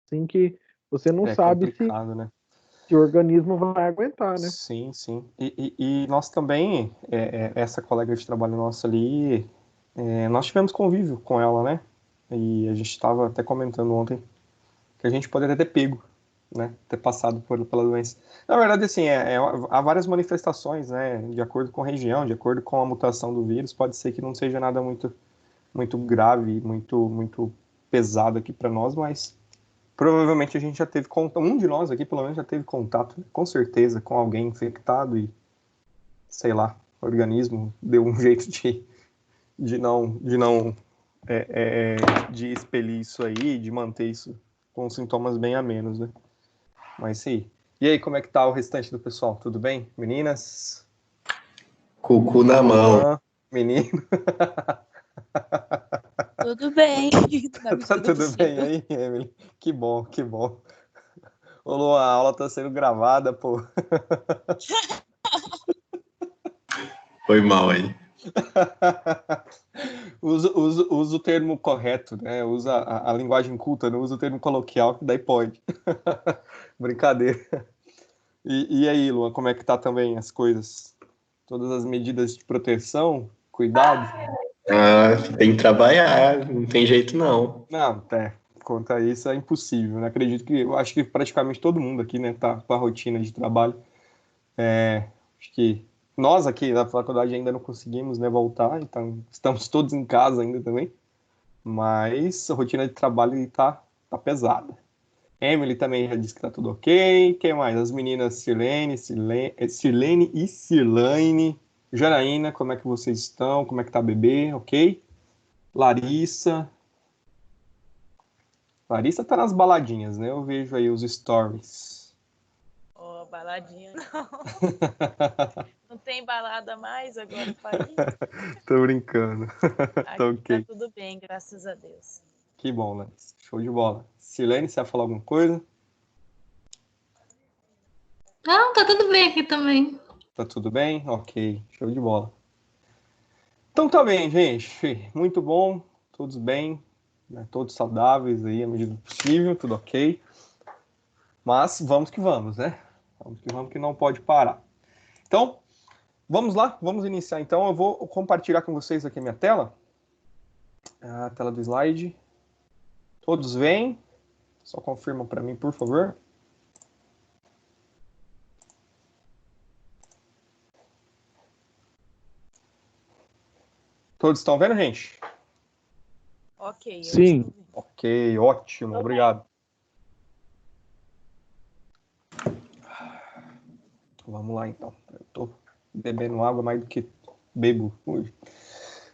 assim que você não É sabe se complicado, né? o organismo vai aguentar, né? Sim, sim. E nós também, essa colega de trabalho nossa ali, nós tivemos convívio com ela, né? E a gente estava até comentando ontem que a gente poderia ter pego, né? Ter passado pela doença. Na verdade, assim, há várias manifestações, né? De acordo com a região, de acordo com a mutação do vírus, pode ser que não seja nada muito grave, muito pesado aqui para nós, mas provavelmente a gente já teve contato, um de nós aqui pelo menos já teve contato, né, com certeza, com alguém infectado e, sei lá, o organismo deu um jeito de expelir isso aí, de manter isso com sintomas bem a menos, né? Mas sim. E aí, como é que tá o restante do pessoal? Tudo bem? Meninas? Cucu na mão. Luan? Menino? Tudo bem, na Tá medida do tudo bem possível. aí, Emily? Que bom, que bom. Ô, Luan, a aula tá sendo gravada, pô. Foi mal aí. Usa o termo correto, né? Usa a linguagem culta, não usa o termo coloquial, que daí pode. Brincadeira. E aí, Luan, como é que tá também as coisas? Todas as medidas de proteção, cuidado? Ah, tem que trabalhar, não tem jeito não. Não, quanto a isso é impossível, né? Eu acho que praticamente todo mundo aqui, né, tá com a rotina de trabalho. Acho que nós aqui na faculdade ainda não conseguimos, né, voltar, então estamos todos em casa ainda também. Mas a rotina de trabalho tá pesada. Emily também já disse que tá tudo ok. Quem mais? As meninas Sirlene e Cirlaine. Janaína, como é que vocês estão? Como é que tá a bebê? Ok? Larissa. Larissa tá nas baladinhas, né? Eu vejo aí os stories. Ó, baladinha não. Não tem balada mais agora, Paris? Tô brincando. Tá Aqui tá ok. tudo bem, graças a Deus. Que bom, Larissa. Show de bola. Sirlene, você vai falar alguma coisa? Não, tá tudo bem aqui também. Tá tudo bem? Ok. Show de bola. Então tá bem, gente. Muito bom. Todos bem, né? Todos saudáveis aí, à medida do possível, tudo ok. Mas vamos que vamos, né? Vamos que não pode parar. Então, vamos lá, vamos iniciar então. Eu vou compartilhar com vocês aqui a minha tela. A tela do slide. Todos veem? Só confirmam para mim, por favor. Todos estão vendo, gente? Ok, eu Sim. estou vendo. Ok, ótimo, obrigado. Vamos lá, então. Eu tô bebendo água mais do que bebo hoje.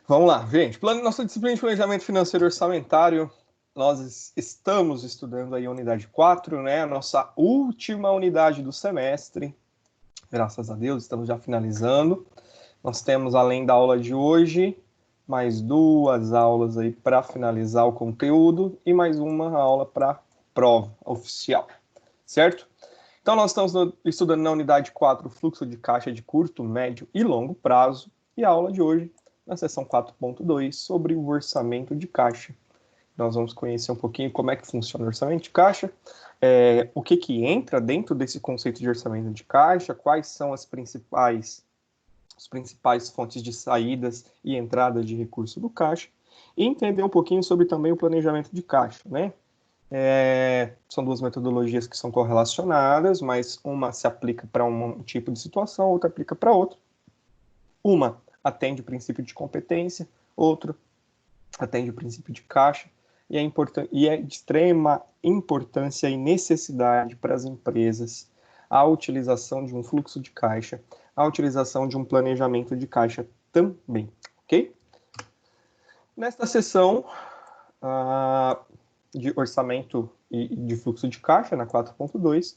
Vamos lá, gente. Nossa disciplina de planejamento financeiro e orçamentário, nós estamos estudando aí a unidade 4, né? A nossa última unidade do semestre. Graças a Deus, estamos já finalizando. Nós temos, além da aula de hoje, mais 2 aulas aí para finalizar o conteúdo e mais uma aula para prova oficial, certo? Então, nós estamos estudando na unidade 4 fluxo de caixa de curto, médio e longo prazo. E a aula de hoje, na seção 4.2, sobre o orçamento de caixa. Nós vamos conhecer um pouquinho como é que funciona o orçamento de caixa, o que entra dentro desse conceito de orçamento de caixa, quais são as principais fontes de saídas e entradas de recurso do caixa, e entender um pouquinho sobre também o planejamento de caixa, né? São 2 metodologias que são correlacionadas, mas uma se aplica para um tipo de situação, outra aplica para outro. Uma atende o princípio de competência, outra atende o princípio de caixa, e é de extrema importância e necessidade para as empresas a utilização de um fluxo de caixa, a utilização de um planejamento de caixa também, ok? Nesta sessão de orçamento e de fluxo de caixa, na 4.2,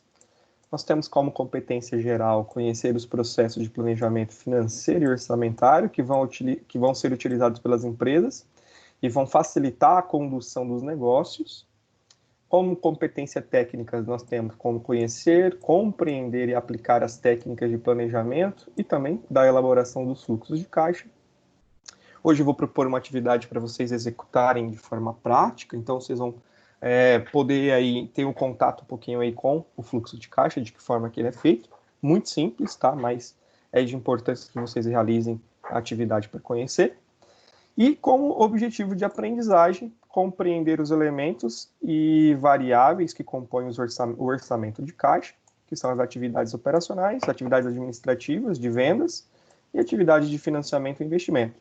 nós temos como competência geral conhecer os processos de planejamento financeiro e orçamentário que vão ser utilizados pelas empresas e vão facilitar a condução dos negócios. Como competência técnica, nós temos como conhecer, compreender e aplicar as técnicas de planejamento e também da elaboração dos fluxos de caixa. Hoje eu vou propor uma atividade para vocês executarem de forma prática, então vocês vão poder aí ter um contato um pouquinho aí com o fluxo de caixa, de que forma que ele é feito. Muito simples, tá? Mas é de importância que vocês realizem a atividade para conhecer. E como objetivo de aprendizagem, compreender os elementos e variáveis que compõem o orçamento de caixa, que são as atividades operacionais, atividades administrativas, de vendas e atividades de financiamento e investimento.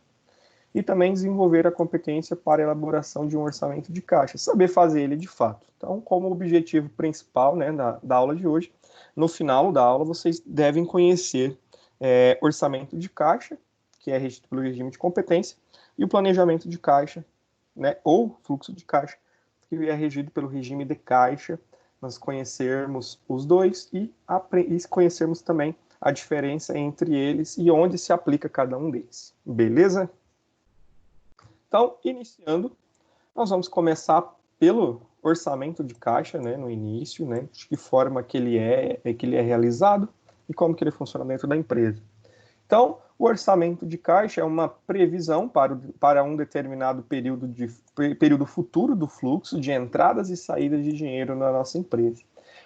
E também desenvolver a competência para a elaboração de um orçamento de caixa, saber fazer ele de fato. Então, como objetivo principal, né, da aula de hoje, no final da aula vocês devem conhecer orçamento de caixa, que é regido pelo regime de competência, e o planejamento de caixa, né, ou fluxo de caixa, que é regido pelo regime de caixa. Nós conhecermos os dois e conhecermos também a diferença entre eles e onde se aplica cada um deles. Beleza? Então, iniciando, nós vamos começar pelo orçamento de caixa, né, no início, né, de que forma que ele é realizado e como que ele funciona dentro da empresa. Então, o orçamento de caixa é uma previsão para um determinado período futuro do fluxo de entradas e saídas de dinheiro na nossa empresa.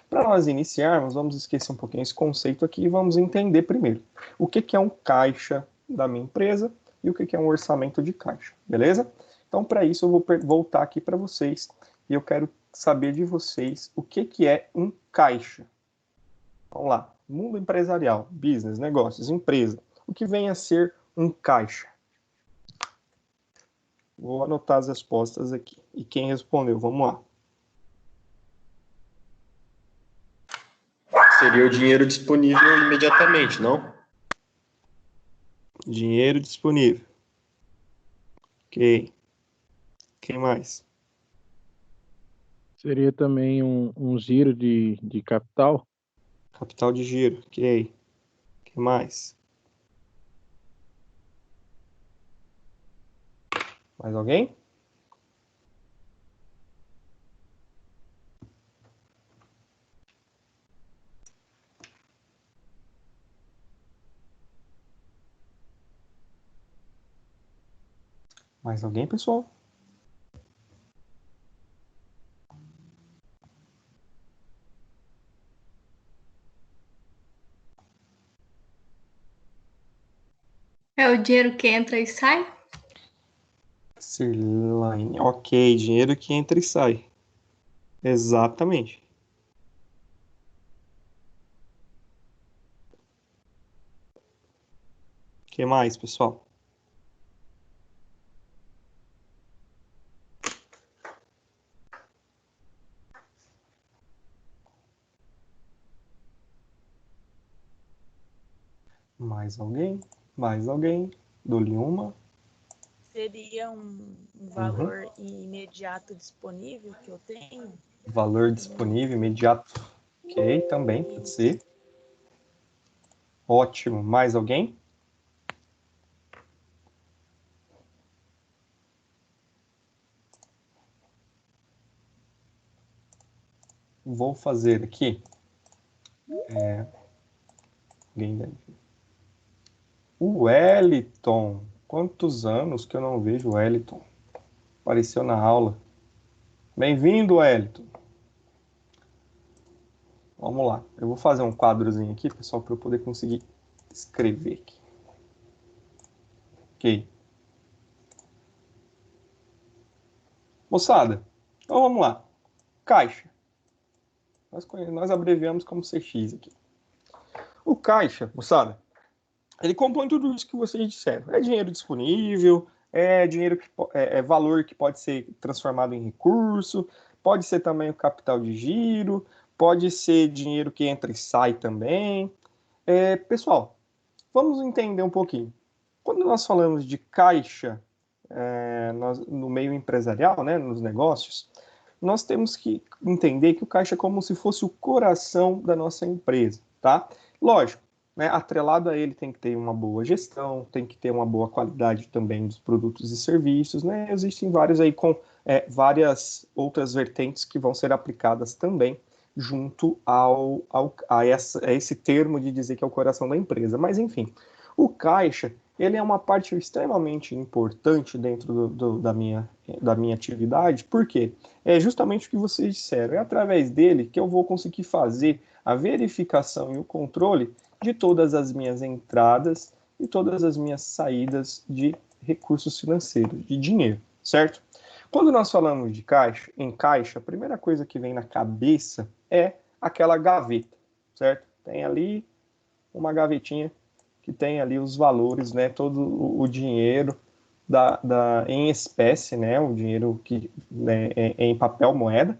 Para nós iniciarmos, vamos esquecer um pouquinho esse conceito aqui e vamos entender primeiro o que é um caixa da minha empresa e o que é um orçamento de caixa, beleza? Então, para isso, eu vou voltar aqui para vocês e eu quero saber de vocês o que é um caixa. Vamos lá. Mundo empresarial, business, negócios, empresa. O que vem a ser um caixa? Vou anotar as respostas aqui. E quem respondeu? Vamos lá. Seria o dinheiro disponível imediatamente, não? Dinheiro disponível. Ok. Quem mais? Seria também um giro de capital? Capital de giro. Ok. Quem mais? Mais alguém? Mais alguém, pessoal? É o dinheiro que entra e sai? Sirline. Ok, dinheiro que entra e sai. Exatamente. O que mais, pessoal? Mais alguém? Mais alguém? Dou-lhe uma. Seria um valor imediato disponível que eu tenho? Valor disponível, imediato. Ok, também pode ser. Ótimo. Mais alguém? Vou fazer aqui. O Wellington. Quantos anos que eu não vejo o Wellington? Apareceu na aula. Bem-vindo, Wellington. Vamos lá. Eu vou fazer um quadrozinho aqui, pessoal, para eu poder conseguir escrever aqui. Ok. Moçada, então vamos lá. Caixa. Nós abreviamos como CX aqui. O caixa, moçada, ele compõe tudo isso que vocês disseram. É dinheiro disponível, é dinheiro é valor que pode ser transformado em recurso, pode ser também o capital de giro, pode ser dinheiro que entra e sai também. Pessoal, vamos entender um pouquinho. Quando nós falamos de caixa no meio empresarial, né, nos negócios, nós temos que entender que o caixa é como se fosse o coração da nossa empresa, tá? Lógico, né, atrelado a ele tem que ter uma boa gestão, tem que ter uma boa qualidade também dos produtos e serviços, né? Existem vários aí com várias outras vertentes que vão ser aplicadas também junto a esse termo de dizer que é o coração da empresa. Mas, enfim, o caixa ele é uma parte extremamente importante dentro da minha atividade, porque é justamente o que vocês disseram, é através dele que eu vou conseguir fazer a verificação e o controle de todas as minhas entradas e todas as minhas saídas de recursos financeiros, de dinheiro, certo? Quando nós falamos de caixa, em caixa, a primeira coisa que vem na cabeça é aquela gaveta, certo? Tem ali uma gavetinha que tem ali os valores, né, todo o dinheiro em espécie, né, o dinheiro que né, em papel moeda,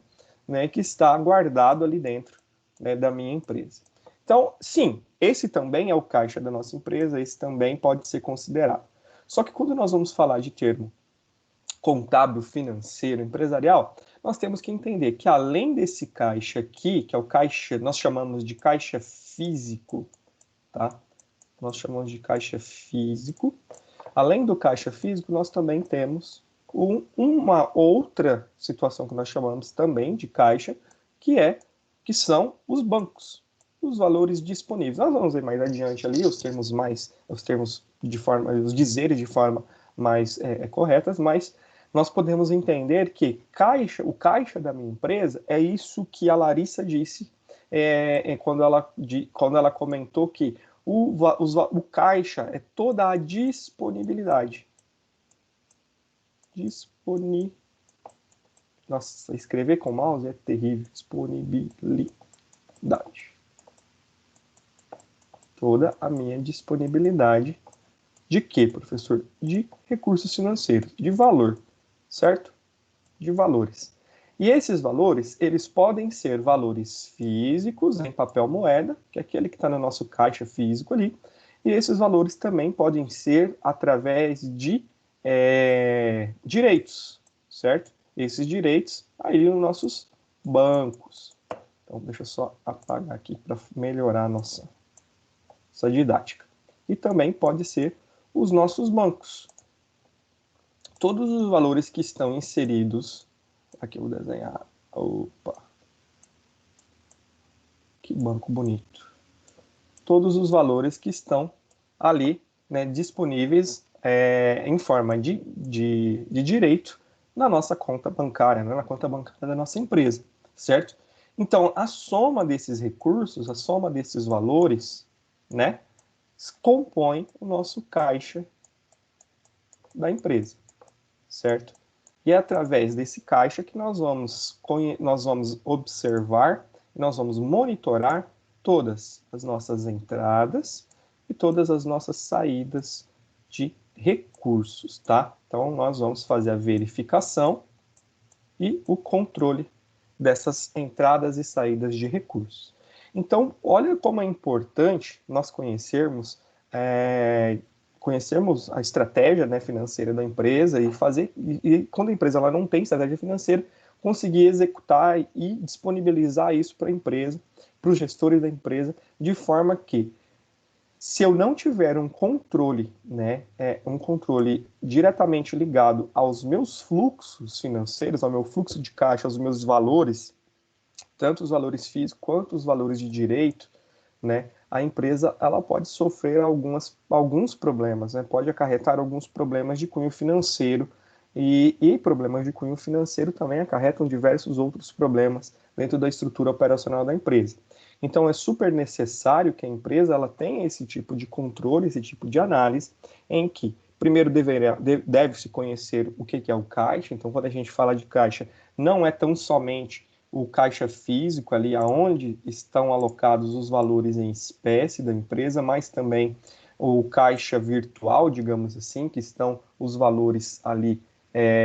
né, que está guardado ali dentro, né, da minha empresa. Então, sim, esse também é o caixa da nossa empresa, esse também pode ser considerado. Só que quando nós vamos falar de termo contábil, financeiro, empresarial, nós temos que entender que além desse caixa aqui, que é o caixa, nós chamamos de caixa físico, tá? Nós chamamos de caixa físico. Além do caixa físico, nós também temos uma outra situação que nós chamamos também de caixa, que são os bancos, os valores disponíveis. Nós vamos ver mais adiante ali os dizeres de forma mais corretas, mas nós podemos entender que o caixa da minha empresa é isso que a Larissa disse quando ela comentou que o caixa é toda a disponibilidade. Nossa, escrever com mouse é terrível. Disponibilidade. Toda a minha disponibilidade de quê, professor? De recursos financeiros, de valor, certo? De valores. E esses valores, eles podem ser valores físicos, em papel moeda, que é aquele que está no nosso caixa físico ali, e esses valores também podem ser através de direitos, certo? Esses direitos aí nos nossos bancos. Então, deixa eu só apagar aqui para melhorar a nossa didática. E também pode ser os nossos bancos. Todos os valores que estão inseridos. Aqui eu vou desenhar. Opa! Que banco bonito. Todos os valores que estão ali, né, disponíveis em forma de direito na nossa conta bancária, né, na conta bancária da nossa empresa, certo? Então, a soma desses recursos, a soma desses valores, né, compõe o nosso caixa da empresa, certo? E é através desse caixa que nós vamos observar, nós vamos monitorar todas as nossas entradas e todas as nossas saídas de recursos, tá? Então, nós vamos fazer a verificação e o controle dessas entradas e saídas de recursos. Então, olha como é importante nós conhecermos a estratégia, né, financeira da empresa e quando a empresa ela não tem estratégia financeira, conseguir executar e disponibilizar isso para a empresa, para os gestores da empresa, de forma que, se eu não tiver um controle, né, um controle diretamente ligado aos meus fluxos financeiros, ao meu fluxo de caixa, aos meus valores, tanto os valores físicos quanto os valores de direito, né, a empresa ela pode sofrer alguns problemas, né, pode acarretar alguns problemas de cunho financeiro e problemas de cunho financeiro também acarretam diversos outros problemas dentro da estrutura operacional da empresa. Então é super necessário que a empresa ela tenha esse tipo de controle, esse tipo de análise, em que primeiro deve-se conhecer o que é o caixa. Então, quando a gente fala de caixa, não é tão somente o caixa físico ali, aonde estão alocados os valores em espécie da empresa, mas também o caixa virtual, digamos assim, que estão os valores ali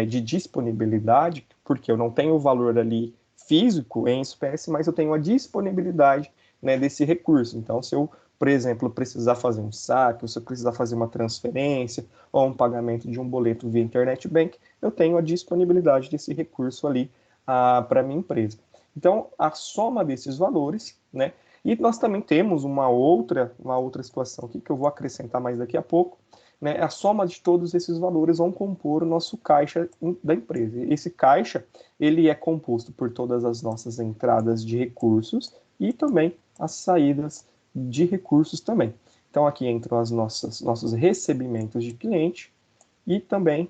de disponibilidade, porque eu não tenho o valor ali físico em espécie, mas eu tenho a disponibilidade, né, desse recurso. Então, se eu, por exemplo, precisar fazer um saque, ou se eu precisar fazer uma transferência, ou um pagamento de um boleto via Internet Bank, eu tenho a disponibilidade desse recurso ali para a minha empresa. Então, a soma desses valores, né? E nós também temos uma outra situação aqui que eu vou acrescentar mais daqui a pouco, né? A soma de todos esses valores vão compor o nosso caixa da empresa. Esse caixa, ele é composto por todas as nossas entradas de recursos e também as saídas de recursos também. Então, aqui entram os nossos recebimentos de cliente e também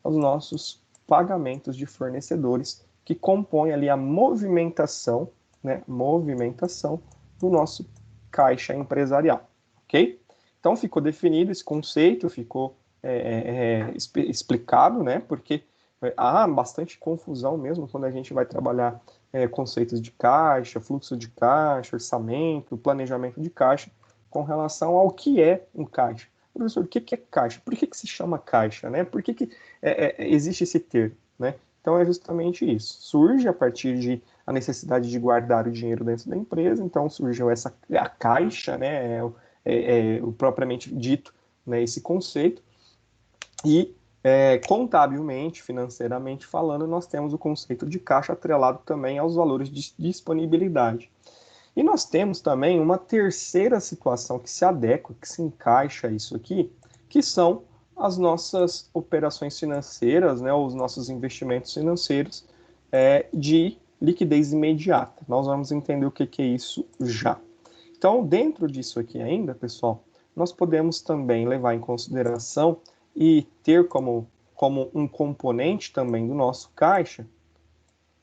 os nossos pagamentos de fornecedores, que compõem ali a movimentação, né, movimentação do nosso caixa empresarial, ok? Então, ficou definido esse conceito, ficou explicado, né, porque há bastante confusão mesmo quando a gente vai trabalhar conceitos de caixa, fluxo de caixa, orçamento, planejamento de caixa, com relação ao que é um caixa. Professor, o que é caixa? Por que se chama caixa, né? Por que existe esse termo, né? Então, é justamente isso. Surge a partir de a necessidade de guardar o dinheiro dentro da empresa, então surgiu a caixa, né? O propriamente dito, né? Esse conceito. E contabilmente, financeiramente falando, nós temos o conceito de caixa atrelado também aos valores de disponibilidade. E nós temos também uma terceira situação que se adequa, que se encaixa a isso aqui, que são as nossas operações financeiras, né, os nossos investimentos financeiros de liquidez imediata. Nós vamos entender o que é isso já. Então, dentro disso aqui ainda, pessoal, nós podemos também levar em consideração e ter como um componente também do nosso caixa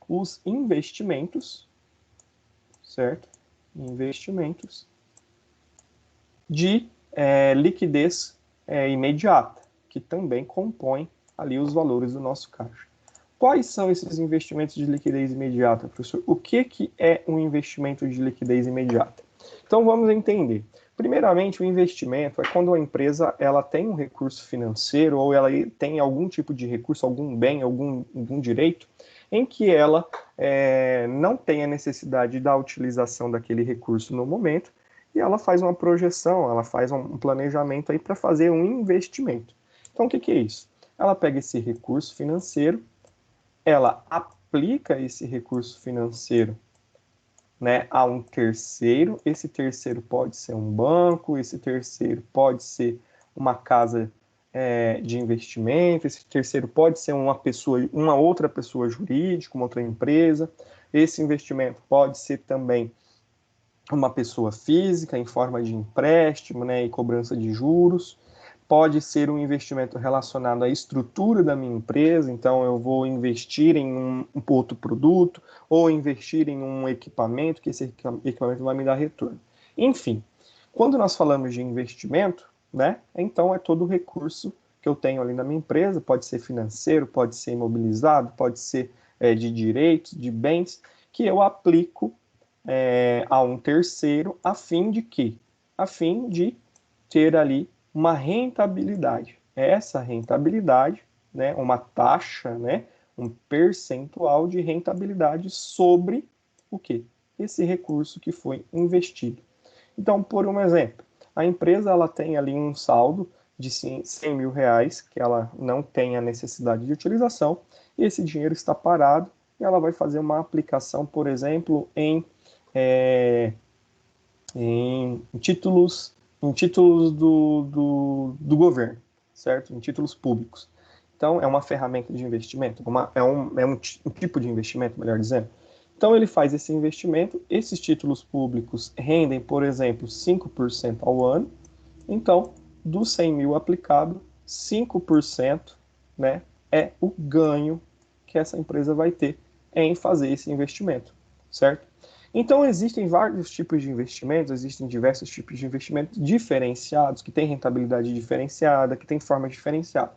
os investimentos, certo? Investimentos de liquidez imediata, que também compõem ali os valores do nosso caixa. Quais são esses investimentos de liquidez imediata, professor? O que é um investimento de liquidez imediata? Então, vamos entender. Primeiramente, o investimento é quando a empresa ela tem um recurso financeiro ou ela tem algum tipo de recurso, algum bem, algum direito, em que ela não tem a necessidade da utilização daquele recurso no momento e ela faz uma projeção, ela faz um planejamento aí para fazer um investimento. Então, o que é isso? Ela pega esse recurso financeiro, ela aplica esse recurso financeiro, né, a um terceiro. Esse terceiro pode ser um banco, esse terceiro pode ser uma casa de investimento, esse terceiro pode ser uma outra pessoa jurídica, uma outra empresa. Esse investimento pode ser também uma pessoa física em forma de empréstimo, né, e cobrança de juros. Pode ser um investimento relacionado à estrutura da minha empresa, então eu vou investir em um outro produto, ou investir em um equipamento, que esse equipamento vai me dar retorno. Enfim, quando nós falamos de investimento, né, então é todo o recurso que eu tenho ali na minha empresa, pode ser financeiro, pode ser imobilizado, pode ser de direitos, de bens, que eu aplico a um terceiro, a fim de quê? A fim de ter ali uma rentabilidade. Essa rentabilidade, né, uma taxa, né, um percentual de rentabilidade sobre o quê? Esse recurso que foi investido. Então, por um exemplo, a empresa ela tem ali um saldo de 100 mil reais que ela não tem a necessidade de utilização, e esse dinheiro está parado e ela vai fazer uma aplicação, por exemplo, em títulos do governo, certo? Em títulos públicos. Então, é uma ferramenta de investimento, é um tipo de investimento, melhor dizendo. Então, ele faz esse investimento, esses títulos públicos rendem, por exemplo, 5% ao ano. Então, dos 100 mil aplicado, 5%, né, é o ganho que essa empresa vai ter em fazer esse investimento, certo? Então, existem vários tipos de investimentos, existem diversos tipos de investimentos diferenciados, que têm rentabilidade diferenciada, que têm forma diferenciada.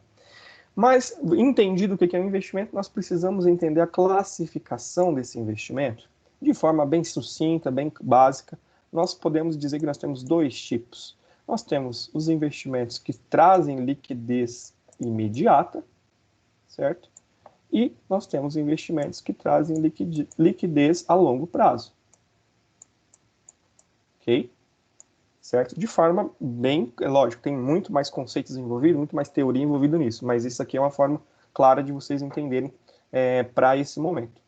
Mas, entendido o que é um investimento, nós precisamos entender a classificação desse investimento. De forma bem sucinta, bem básica, nós podemos dizer que nós temos dois tipos. Nós temos os investimentos que trazem liquidez imediata, certo? E nós temos investimentos que trazem liquidez a longo prazo. Ok? Certo? De forma bem, lógico, tem muito mais conceitos envolvidos, muito mais teoria envolvida nisso, mas isso aqui é uma forma clara de vocês entenderem para esse momento.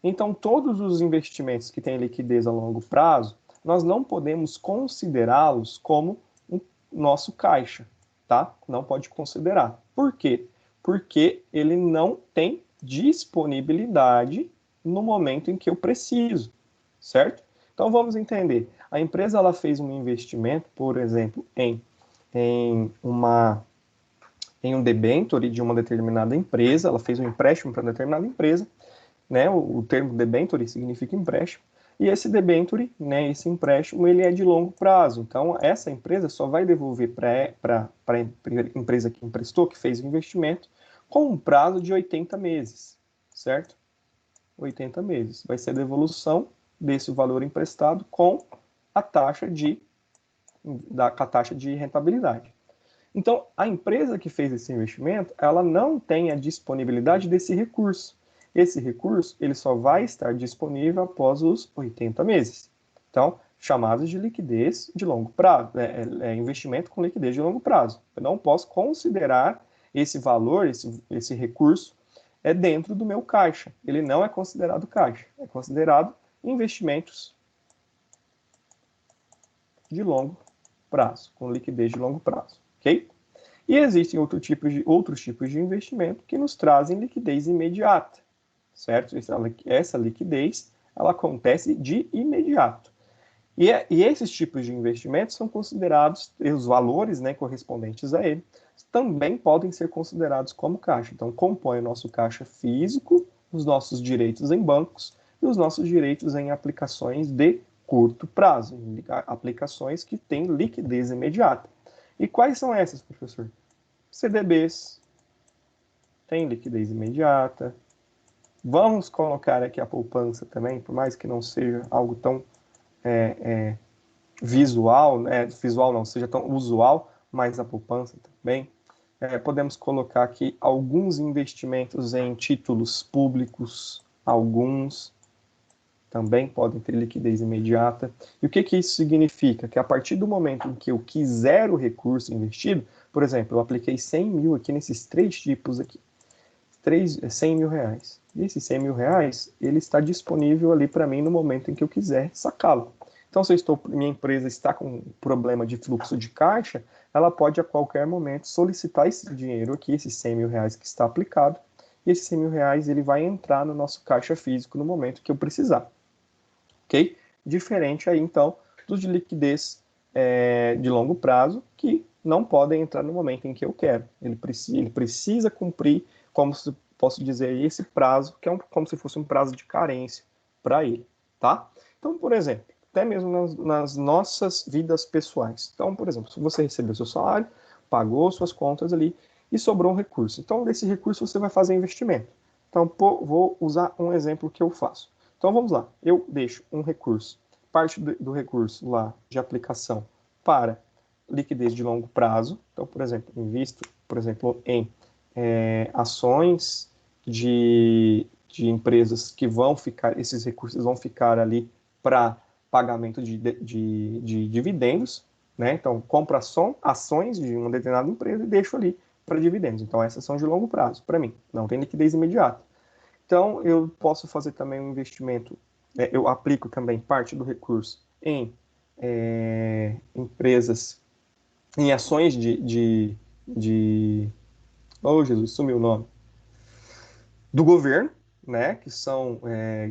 Então, todos os investimentos que têm liquidez a longo prazo, nós não podemos considerá-los como o nosso caixa, tá? Não pode considerar. Por quê? Porque ele não tem disponibilidade no momento em que eu preciso, certo? Então, vamos entender. A empresa ela fez um investimento, por exemplo, em em um debênture de uma determinada empresa, ela fez um empréstimo para determinada empresa, né? O termo debênture significa empréstimo, e esse debênture, né, esse empréstimo, ele é de longo prazo. Então, essa empresa só vai devolver para a empresa que emprestou, que fez o investimento, com um prazo de 80 meses, certo? 80 meses. Vai ser a devolução desse valor emprestado com a taxa de rentabilidade. Então, a empresa que fez esse investimento, ela não tem a disponibilidade desse recurso. Esse recurso, ele só vai estar disponível após os 80 meses. Então, chamados de liquidez de longo prazo, investimento com liquidez de longo prazo. Eu não posso considerar esse valor, esse recurso, dentro do meu caixa. Ele não é considerado caixa, é considerado investimentos de longo prazo, com liquidez de longo prazo, ok? E existem outros tipos de investimento que nos trazem liquidez imediata, certo? Essa liquidez, ela acontece de imediato. E esses tipos de investimentos são considerados, os valores, né, correspondentes a ele, também podem ser considerados como caixa. Então, compõe o nosso caixa físico, os nossos direitos em bancos e os nossos direitos em aplicações de curto prazo, em aplicações que têm liquidez imediata. E quais são essas, professor? CDBs, tem liquidez imediata. Vamos colocar aqui a poupança também, por mais que não seja algo tão visual, visual não seja tão usual, mas a poupança também. Podemos colocar aqui alguns investimentos em títulos públicos, alguns também podem ter liquidez imediata. E o que isso significa? Que a partir do momento em que eu quiser o recurso investido, por exemplo, eu apliquei 100 mil aqui nesses 3 tipos aqui, 100 mil reais. E esses 100 mil reais, ele está disponível ali para mim no momento em que eu quiser sacá-lo. Então, se minha empresa está com problema de fluxo de caixa, ela pode a qualquer momento solicitar esse dinheiro aqui, esses 100 mil reais que está aplicado, e esses 100 mil reais ele vai entrar no nosso caixa físico no momento que eu precisar. Ok? Diferente aí, então, dos de liquidez de longo prazo, que não podem entrar no momento em que eu quero. Ele precisa cumprir, como se posso dizer, esse prazo, que é como se fosse um prazo de carência para ele, tá? Então, por exemplo, até mesmo nas nossas vidas pessoais. Então, por exemplo, se você recebeu seu salário, pagou suas contas ali e sobrou um recurso. Então, desse recurso você vai fazer investimento. Então, vou usar um exemplo que eu faço. Então, vamos lá. Eu deixo um recurso, parte do recurso lá de aplicação para liquidez de longo prazo. Então, por exemplo, invisto, por exemplo, em ações de empresas que vão ficar, esses recursos vão ficar ali para pagamento de dividendos, né? Então, compro ações de uma determinada empresa e deixo ali para dividendos. Então, essas são de longo prazo, para mim. Não tem liquidez imediata. Então, eu posso fazer também um investimento, eu aplico também parte do recurso em empresas, em ações oh, Jesus, sumiu o nome, do governo, né, que são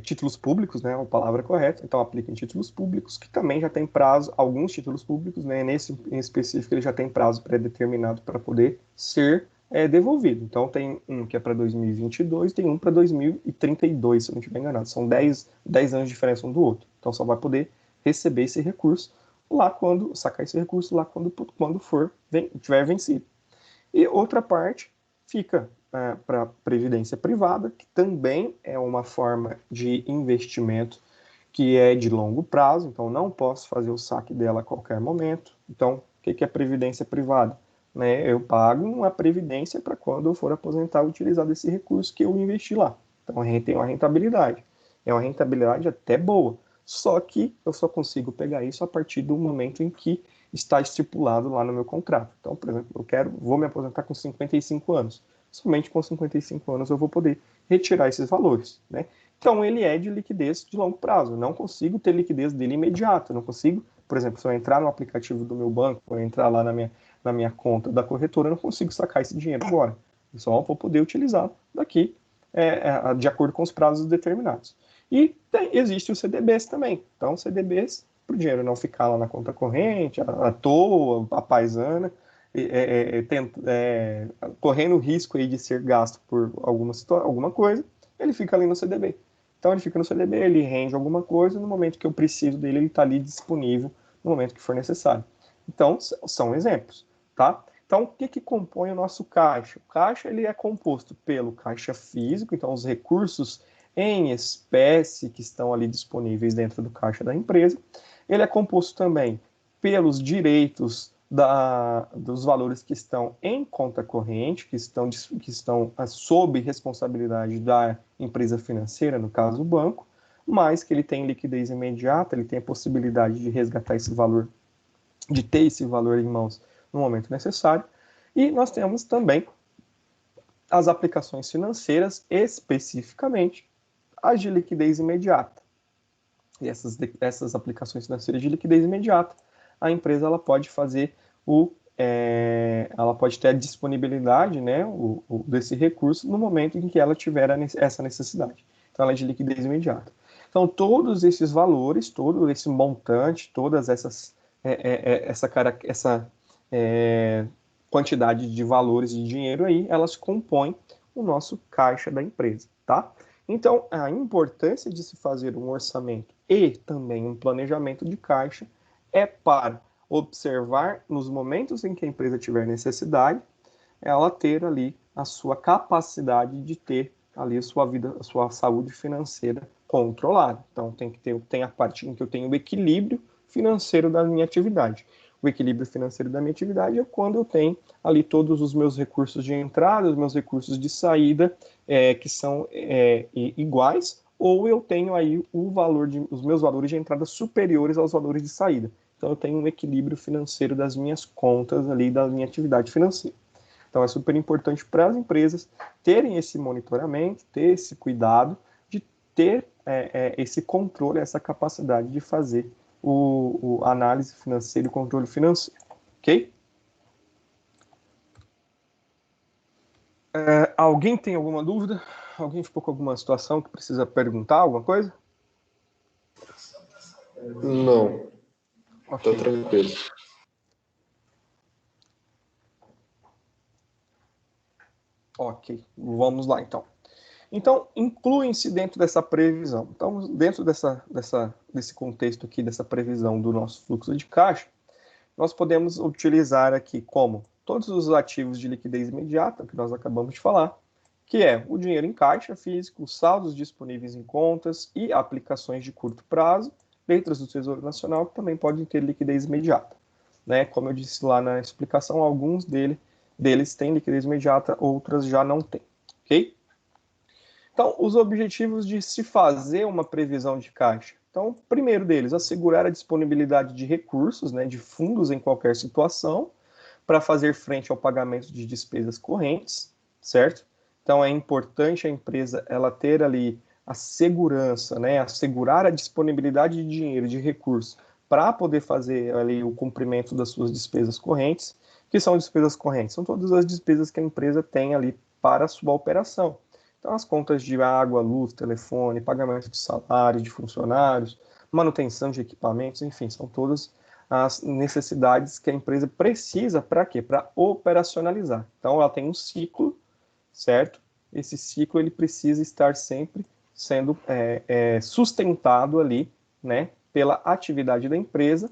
títulos públicos, né, a palavra correta, então aplica em títulos públicos, que também já tem prazo, alguns títulos públicos, né, nesse em específico ele já tem prazo pré-determinado para poder ser devolvido. Então tem um que é para 2022, tem um para 2032, se eu não estiver enganado, são 10 anos de diferença um do outro, então só vai poder receber esse recurso lá quando, sacar esse recurso lá quando tiver vencido. E outra parte fica para previdência privada, que também é uma forma de investimento que é de longo prazo, então não posso fazer o saque dela a qualquer momento. Então, o que é previdência privada? Né, eu pago uma previdência para quando eu for aposentar utilizar desse recurso que eu investi lá. Então, tem uma rentabilidade. É uma rentabilidade até boa, só que eu só consigo pegar isso a partir do momento em que está estipulado lá no meu contrato. Então, por exemplo, vou me aposentar com 55 anos. Somente com 55 anos eu vou poder retirar esses valores, né? Então, ele é de liquidez de longo prazo. Eu não consigo ter liquidez dele imediata. Eu não consigo, por exemplo, se eu entrar no aplicativo do meu banco, ou entrar lá na minha conta da corretora, eu não consigo sacar esse dinheiro agora. Eu só vou poder utilizar daqui de acordo com os prazos determinados. E existe o CDBs também. Então, CDBs, para o dinheiro não ficar lá na conta corrente, à toa, à paisana, correndo o risco aí de ser gasto por alguma coisa, ele fica ali no CDB. Então ele fica no CDB, ele rende alguma coisa, no momento que eu preciso dele, ele está ali disponível no momento que for necessário. Então, são exemplos, tá? Então, o que compõe o nosso caixa? O caixa ele é composto pelo caixa físico, então os recursos em espécie que estão ali disponíveis dentro do caixa da empresa. Ele é composto também pelos direitos dos valores que estão em conta corrente, que estão sob responsabilidade da empresa financeira, no caso o banco, mas que ele tem liquidez imediata, ele tem a possibilidade de resgatar esse valor, de ter esse valor em mãos no momento necessário. E nós temos também as aplicações financeiras, especificamente as de liquidez imediata. E essas aplicações financeiras de liquidez imediata, a empresa ela pode fazer ela pode ter a disponibilidade, né, desse recurso no momento em que ela tiver essa necessidade. Então, ela é de liquidez imediata. Então, todos esses valores, todo esse montante, todas essa quantidade de valores de dinheiro aí, elas compõem o nosso caixa da empresa, tá? Então, a importância de se fazer um orçamento e também um planejamento de caixa é para observar nos momentos em que a empresa tiver necessidade, ela ter ali a sua capacidade de ter ali a sua saúde financeira controlada. Então, tem a parte em que eu tenho o equilíbrio financeiro da minha atividade. O equilíbrio financeiro da minha atividade é quando eu tenho ali todos os meus recursos de entrada, os meus recursos de saída, que são iguais, ou eu tenho aí os meus valores de entrada superiores aos valores de saída. Então, eu tenho um equilíbrio financeiro das minhas contas ali, da minha atividade financeira. Então, é super importante para as empresas terem esse monitoramento, ter esse cuidado de ter esse controle, essa capacidade de fazer a análise financeira e o controle financeiro. Ok? Alguém tem alguma dúvida? Alguém ficou com alguma situação que precisa perguntar alguma coisa? Não. Ok. Tô tranquilo. Ok, vamos lá então. Então, incluem-se dentro dessa previsão. Então, dentro desse contexto aqui, dessa previsão do nosso fluxo de caixa, nós podemos utilizar aqui como todos os ativos de liquidez imediata, que nós acabamos de falar, que é o dinheiro em caixa físico, os saldos disponíveis em contas e aplicações de curto prazo, letras do Tesouro Nacional, que também podem ter liquidez imediata. Né? Como eu disse lá na explicação, alguns deles têm liquidez imediata, outras já não têm. Ok? Então, os objetivos de se fazer uma previsão de caixa. Então, primeiro deles, assegurar a disponibilidade de recursos, né, de fundos em qualquer situação, para fazer frente ao pagamento de despesas correntes, certo? Então, é importante a empresa ela ter ali a segurança, né, assegurar a disponibilidade de dinheiro, de recursos, para poder fazer ali o cumprimento das suas despesas correntes. Que são despesas correntes? São todas as despesas que a empresa tem ali para a sua operação. Então, as contas de água, luz, telefone, pagamento de salário de funcionários, manutenção de equipamentos, enfim, são todas as necessidades que a empresa precisa para quê? Para operacionalizar. Então, ela tem um ciclo, certo? Esse ciclo ele precisa estar sempre sendo sustentado ali, né, pela atividade da empresa,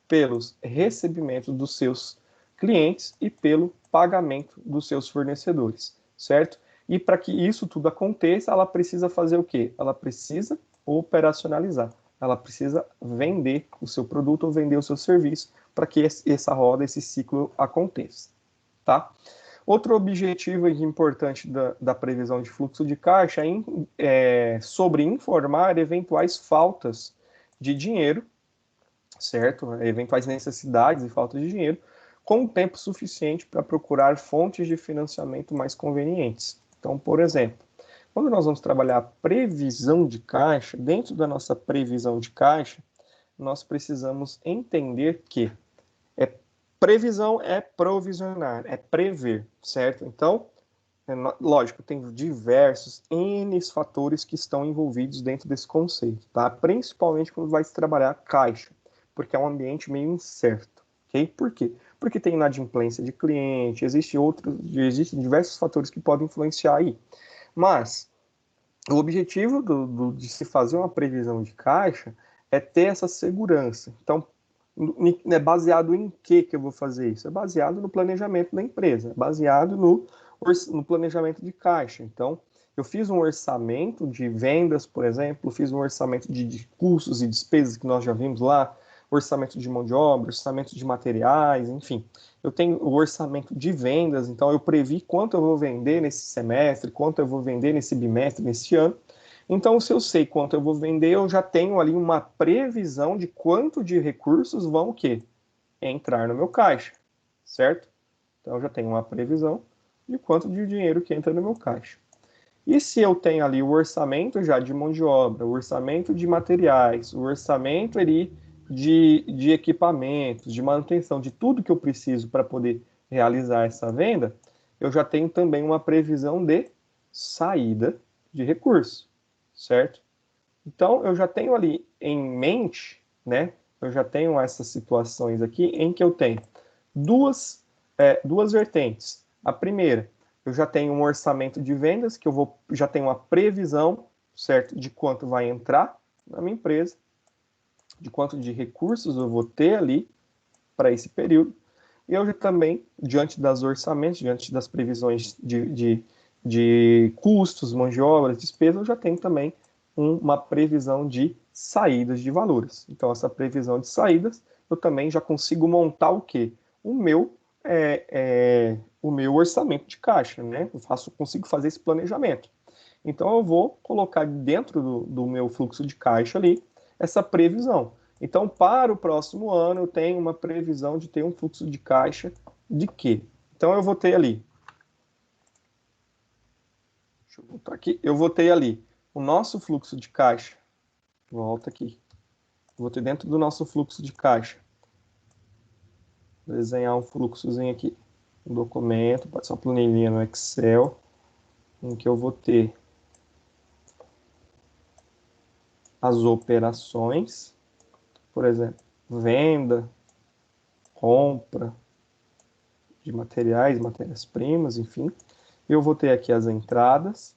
pelos recebimentos dos seus clientes e pelo pagamento dos seus fornecedores, certo? E para que isso tudo aconteça, ela precisa fazer o quê? Ela precisa operacionalizar. Ela precisa vender o seu produto ou vender o seu serviço para que essa roda, esse ciclo aconteça. Tá? Outro objetivo importante da previsão de fluxo de caixa é sobre informar eventuais faltas de dinheiro, certo? Eventuais necessidades e faltas de dinheiro, com tempo suficiente para procurar fontes de financiamento mais convenientes. Então, por exemplo, quando nós vamos trabalhar a previsão de caixa, dentro da nossa previsão de caixa, nós precisamos entender que previsão é provisionar, é prever, certo? Então, lógico, tem diversos N fatores que estão envolvidos dentro desse conceito, tá? Principalmente quando vai se trabalhar caixa, porque é um ambiente meio incerto, ok? Por quê? porque tem inadimplência de cliente, existem diversos fatores que podem influenciar aí. Mas o objetivo de se fazer uma previsão de caixa é ter essa segurança. Então, é baseado em que eu vou fazer isso? É baseado no planejamento da empresa, é baseado no planejamento de caixa. Então, eu fiz um orçamento de vendas, por exemplo, fiz um orçamento de custos e despesas que nós já vimos lá, orçamento de mão de obra, orçamento de materiais, enfim. Eu tenho o orçamento de vendas, então eu previ quanto eu vou vender nesse semestre, quanto eu vou vender nesse bimestre, nesse ano. Então, se eu sei quanto eu vou vender, eu já tenho ali uma previsão de quanto de recursos vão o quê? Entrar no meu caixa, certo? Então, eu já tenho uma previsão de quanto de dinheiro que entra no meu caixa. E se eu tenho ali o orçamento já de mão de obra, o orçamento de materiais, o orçamento ali de equipamentos, de manutenção, de tudo que eu preciso para poder realizar essa venda, eu já tenho também uma previsão de saída de recurso, certo? Então, eu já tenho ali em mente, né? Eu já tenho essas situações aqui em que eu tenho duas vertentes. A primeira, eu já tenho um orçamento de vendas, que já tenho uma previsão, certo, de quanto vai entrar na minha empresa, de quanto de recursos eu vou ter ali para esse período. E eu já também, diante das orçamentos, diante das previsões de custos, mão de obra, despesas, eu já tenho também uma previsão de saídas de valores. Então, essa previsão de saídas, eu também já consigo montar o quê? O meu orçamento de caixa, né? Consigo fazer esse planejamento. Então, eu vou colocar dentro do meu fluxo de caixa ali essa previsão. Então, para o próximo ano, eu tenho uma previsão de ter um fluxo de caixa de quê? Então, eu vou ter ali. Deixa eu voltar aqui. Eu vou ter ali o nosso fluxo de caixa. Volta aqui. Vou ter dentro do nosso fluxo de caixa. Vou desenhar um fluxozinho aqui. Um documento, pode ser uma planilhinha no Excel, em que eu vou ter as operações, por exemplo, venda, compra de materiais, matérias-primas, enfim. Eu vou ter aqui as entradas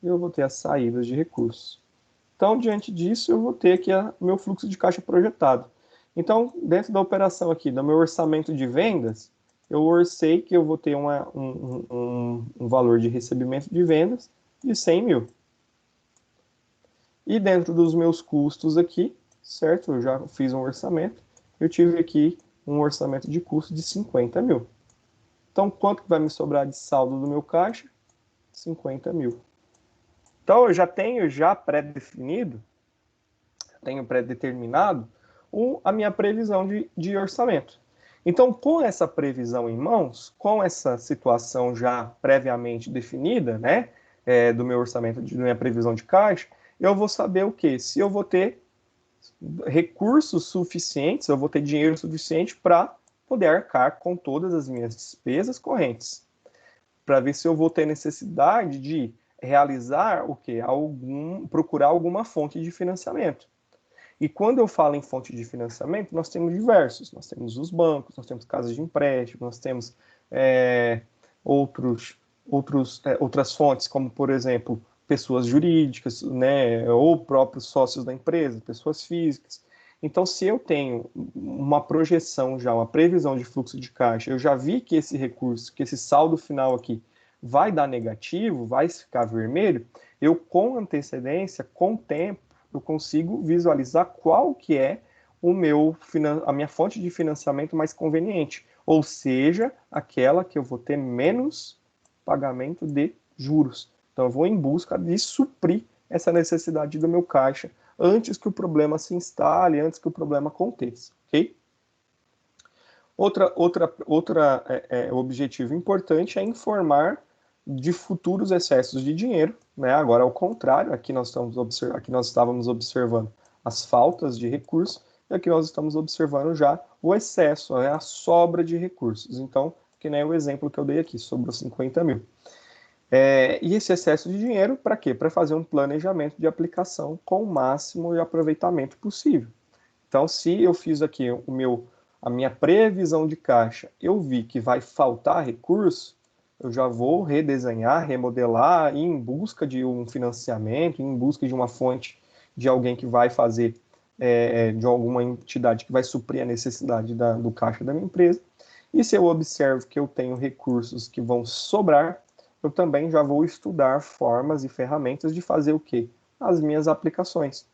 e eu vou ter as saídas de recursos. Então, diante disso, eu vou ter aqui o meu fluxo de caixa projetado. Então, dentro da operação aqui, do meu orçamento de vendas, eu orcei que eu vou ter um valor de recebimento de vendas de 100 mil. E dentro dos meus custos aqui, certo? Eu já fiz um orçamento. Eu tive aqui um orçamento de custo de 50 mil. Então, quanto que vai me sobrar de saldo do meu caixa? 50 mil. Então, eu já tenho pré-definido, tenho pré-determinado a minha previsão de orçamento. Então, com essa previsão em mãos, com essa situação já previamente definida, né, do meu orçamento, da minha previsão de caixa, eu vou saber o quê? Se eu vou ter recursos suficientes, eu vou ter dinheiro suficiente para poder arcar com todas as minhas despesas correntes. Para ver se eu vou ter necessidade de realizar o quê? Procurar alguma fonte de financiamento. E quando eu falo em fonte de financiamento, nós temos diversos. Nós temos os bancos, nós temos casas de empréstimo, nós temos outras fontes, como, por exemplo, pessoas jurídicas, né, ou próprios sócios da empresa, pessoas físicas. Então, se eu tenho uma projeção já, uma previsão de fluxo de caixa, eu já vi que esse recurso, que esse saldo final aqui vai dar negativo, vai ficar vermelho, eu com antecedência, com tempo, eu consigo visualizar qual que é a minha fonte de financiamento mais conveniente, ou seja, aquela que eu vou ter menos pagamento de juros. Então, eu vou em busca de suprir essa necessidade do meu caixa antes que o problema se instale, antes que o problema aconteça, ok? Outro objetivo importante é informar de futuros excessos de dinheiro, né? Agora, ao contrário, aqui nós estávamos observando as faltas de recursos, e aqui nós estamos observando já o excesso, né? A sobra de recursos. Então, que nem o exemplo que eu dei aqui, sobrou 50 mil. E esse excesso de dinheiro, para quê? Para fazer um planejamento de aplicação com o máximo de aproveitamento possível. Então, se eu fiz aqui a minha previsão de caixa, eu vi que vai faltar recurso, eu já vou redesenhar, remodelar, ir em busca de um financiamento, em busca de uma fonte de alguém que vai fazer, de alguma entidade que vai suprir a necessidade do caixa da minha empresa. E se eu observo que eu tenho recursos que vão sobrar, eu também já vou estudar formas e ferramentas de fazer o quê? As minhas aplicações.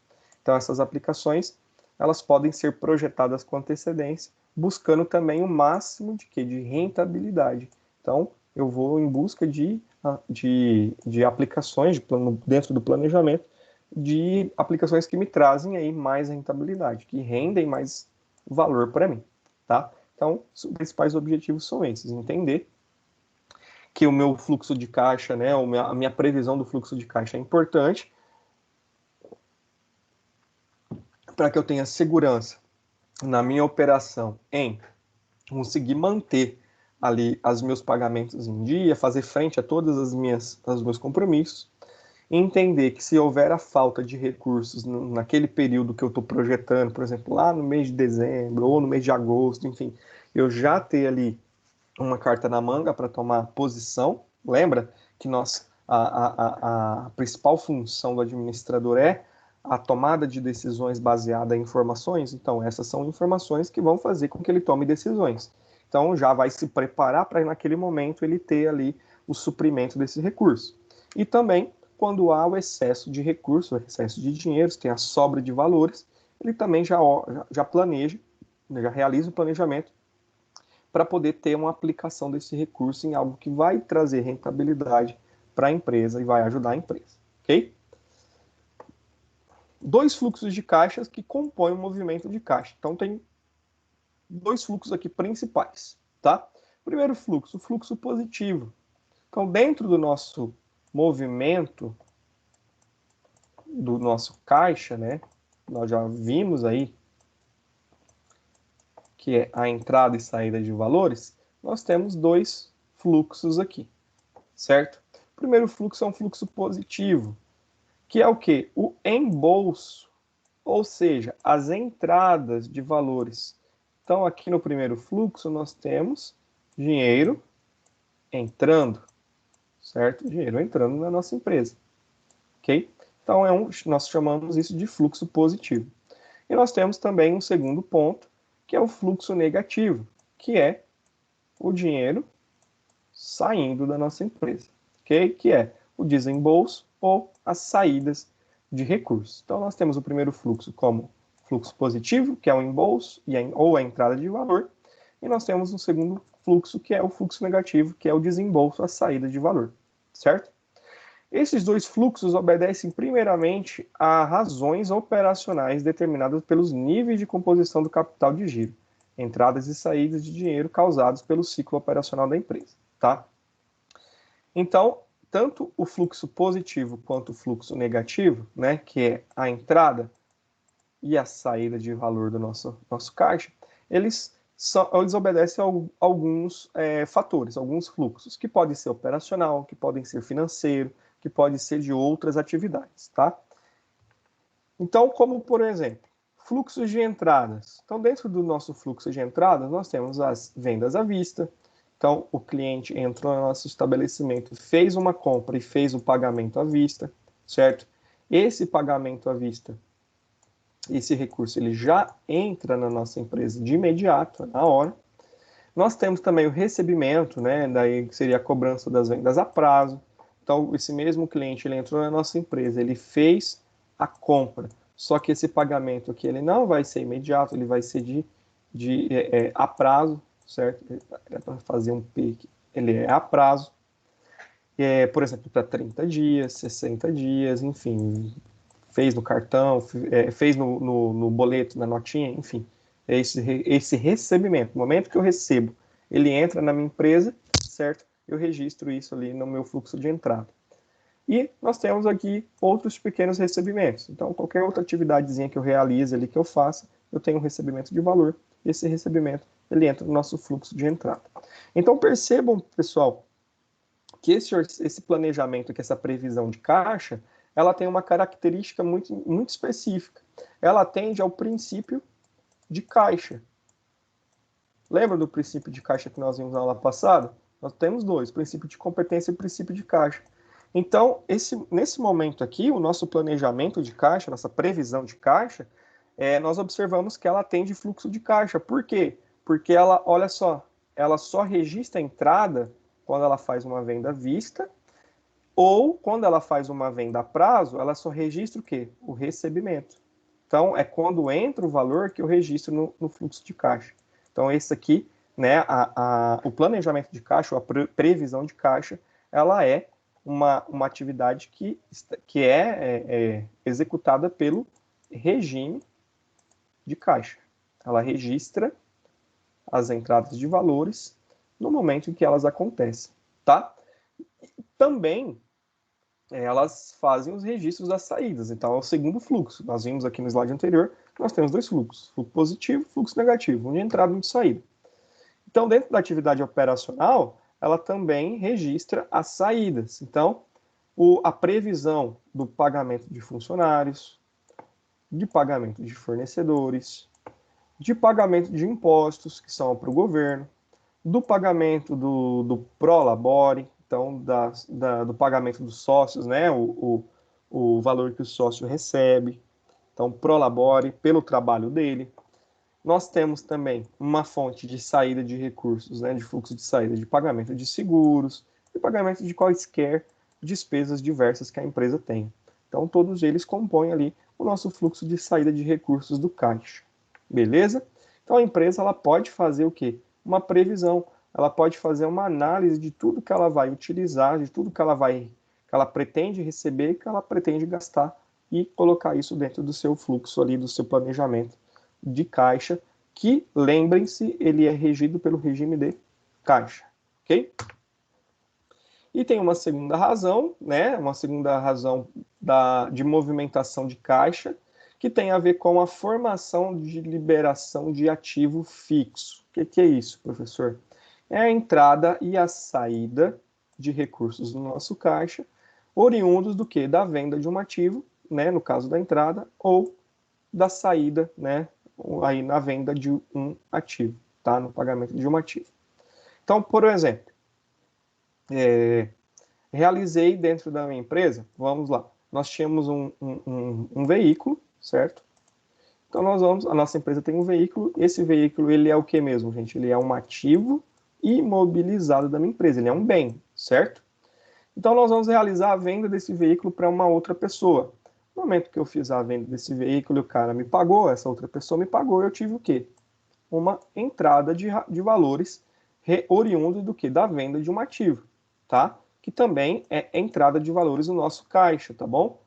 Então, essas aplicações, elas podem ser projetadas com antecedência, buscando também o máximo de quê? De rentabilidade. Então, eu vou em busca de aplicações dentro do planejamento, de aplicações que me trazem aí mais rentabilidade, que rendem mais valor para mim, tá? Então, os principais objetivos são esses: entender que o meu fluxo de caixa, né, a minha previsão do fluxo de caixa é importante para que eu tenha segurança na minha operação em conseguir manter ali os meus pagamentos em dia, fazer frente a todas os meus compromissos, entender que se houver a falta de recursos naquele período que eu estou projetando, por exemplo, lá no mês de dezembro ou no mês de agosto, enfim, eu já ter ali uma carta na manga para tomar posição. Lembra que a principal função do administrador é a tomada de decisões baseada em informações? Então, essas são informações que vão fazer com que ele tome decisões. Então, já vai se preparar para, naquele momento, ele ter ali o suprimento desse recurso. E também, quando há o excesso de recursos, o excesso de dinheiro, tem a sobra de valores, ele também já planeja, já realiza o planejamento para poder ter uma aplicação desse recurso em algo que vai trazer rentabilidade para a empresa e vai ajudar a empresa, ok? Dois fluxos de caixas que compõem o movimento de caixa. Então, tem dois fluxos aqui principais, tá? Primeiro fluxo, o fluxo positivo. Então, dentro do nosso movimento, do nosso caixa, né? Nós já vimos aí que é a entrada e saída de valores, nós temos dois fluxos aqui, certo? O primeiro fluxo é um fluxo positivo, que é o quê? O embolso, ou seja, as entradas de valores. Então, aqui no primeiro fluxo, nós temos dinheiro entrando, certo? Dinheiro entrando na nossa empresa, ok? Então, nós chamamos isso de fluxo positivo. E nós temos também um segundo ponto, que é o fluxo negativo, que é o dinheiro saindo da nossa empresa, ok? Que é o desembolso ou as saídas de recursos. Então, nós temos o primeiro fluxo como fluxo positivo, que é o embolso ou a entrada de valor, e nós temos um segundo fluxo, que é o fluxo negativo, que é o desembolso, a saída de valor, certo? Esses dois fluxos obedecem primeiramente a razões operacionais determinadas pelos níveis de composição do capital de giro, entradas e saídas de dinheiro causados pelo ciclo operacional da empresa, tá? Então, tanto o fluxo positivo quanto o fluxo negativo, né, que é a entrada e a saída de valor do nosso caixa, eles obedecem a alguns fatores, alguns fluxos, que podem ser operacional, que podem ser financeiro, que pode ser de outras atividades, tá? Então, como por exemplo, fluxos de entradas. Então, dentro do nosso fluxo de entradas, nós temos as vendas à vista. Então, o cliente entrou no nosso estabelecimento, fez uma compra e fez o pagamento à vista, certo? Esse pagamento à vista, esse recurso, ele já entra na nossa empresa de imediato, na hora. Nós temos também o recebimento, né? Daí seria a cobrança das vendas a prazo. Então, esse mesmo cliente, ele entrou na nossa empresa, ele fez a compra, só que esse pagamento aqui, ele não vai ser imediato, ele vai ser a prazo, certo? É para fazer um PIC, ele é a prazo, por exemplo, para 30 dias, 60 dias, enfim, fez no cartão, fez no boleto, na notinha, enfim, esse recebimento, no momento que eu recebo, ele entra na minha empresa, certo? Eu registro isso ali no meu fluxo de entrada. E nós temos aqui outros pequenos recebimentos. Então, qualquer outra atividadezinha que eu realize ali, que eu faça, eu tenho um recebimento de valor. Esse recebimento, ele entra no nosso fluxo de entrada. Então, percebam, pessoal, que esse planejamento, que essa previsão de caixa, ela tem uma característica muito, muito específica. Ela atende ao princípio de caixa. Lembra do princípio de caixa que nós vimos na aula passada? Nós temos dois, princípio de competência e princípio de caixa. Então, nesse momento aqui, o nosso planejamento de caixa, nossa previsão de caixa, nós observamos que ela atende fluxo de caixa. Por quê? Porque ela, olha só, ela só registra a entrada quando ela faz uma venda à vista, ou quando ela faz uma venda a prazo, ela só registra o quê? O recebimento. Então, é quando entra o valor que eu registro no fluxo de caixa. Então, esse aqui, né, o planejamento de caixa, ou a previsão de caixa, ela é uma atividade que é executada pelo regime de caixa. Ela registra as entradas de valores no momento em que elas acontecem, tá? Também elas fazem os registros das saídas. Então, é o segundo fluxo. Nós vimos aqui no slide anterior, nós temos dois fluxos, fluxo positivo e fluxo negativo, um de entrada e um de saída. Então, dentro da atividade operacional, ela também registra as saídas. Então, a previsão do pagamento de funcionários, de pagamento de fornecedores, de pagamento de impostos, que são para o governo, do pagamento do Prolabore, então do pagamento dos sócios, né, o valor que o sócio recebe, então Prolabore, pelo trabalho dele. Nós temos também uma fonte de saída de recursos, né, de fluxo de saída de pagamento de seguros, de pagamento de quaisquer despesas diversas que a empresa tem. Então, todos eles compõem ali o nosso fluxo de saída de recursos do caixa. Beleza? Então, a empresa ela pode fazer o quê? Uma previsão. Ela pode fazer uma análise de tudo que ela vai utilizar, de tudo que ela pretende receber, que ela pretende gastar e colocar isso dentro do seu fluxo ali, do seu planejamento de caixa, que, lembrem-se, ele é regido pelo regime de caixa, ok? E tem uma segunda razão, né? Uma segunda razão de movimentação de caixa, que tem a ver com a formação de liberação de ativo fixo. O que é isso, professor? É a entrada e a saída de recursos no nosso caixa, oriundos do que? Da venda de um ativo, né? No caso da entrada, ou da saída, né? Aí na venda de um ativo, tá? No pagamento de um ativo. Então, por exemplo, realizei dentro da minha empresa, vamos lá, nós tínhamos um veículo, certo? Então a nossa empresa tem um veículo, esse veículo ele é o que mesmo, gente? Ele é um ativo imobilizado da minha empresa, ele é um bem, certo? Então nós vamos realizar a venda desse veículo para uma outra pessoa. No momento que eu fiz a venda desse veículo, o cara me pagou, essa outra pessoa me pagou, eu tive o quê? Uma entrada de valores oriundo do que? Da venda de um ativo, tá? Que também é entrada de valores no nosso caixa, tá bom?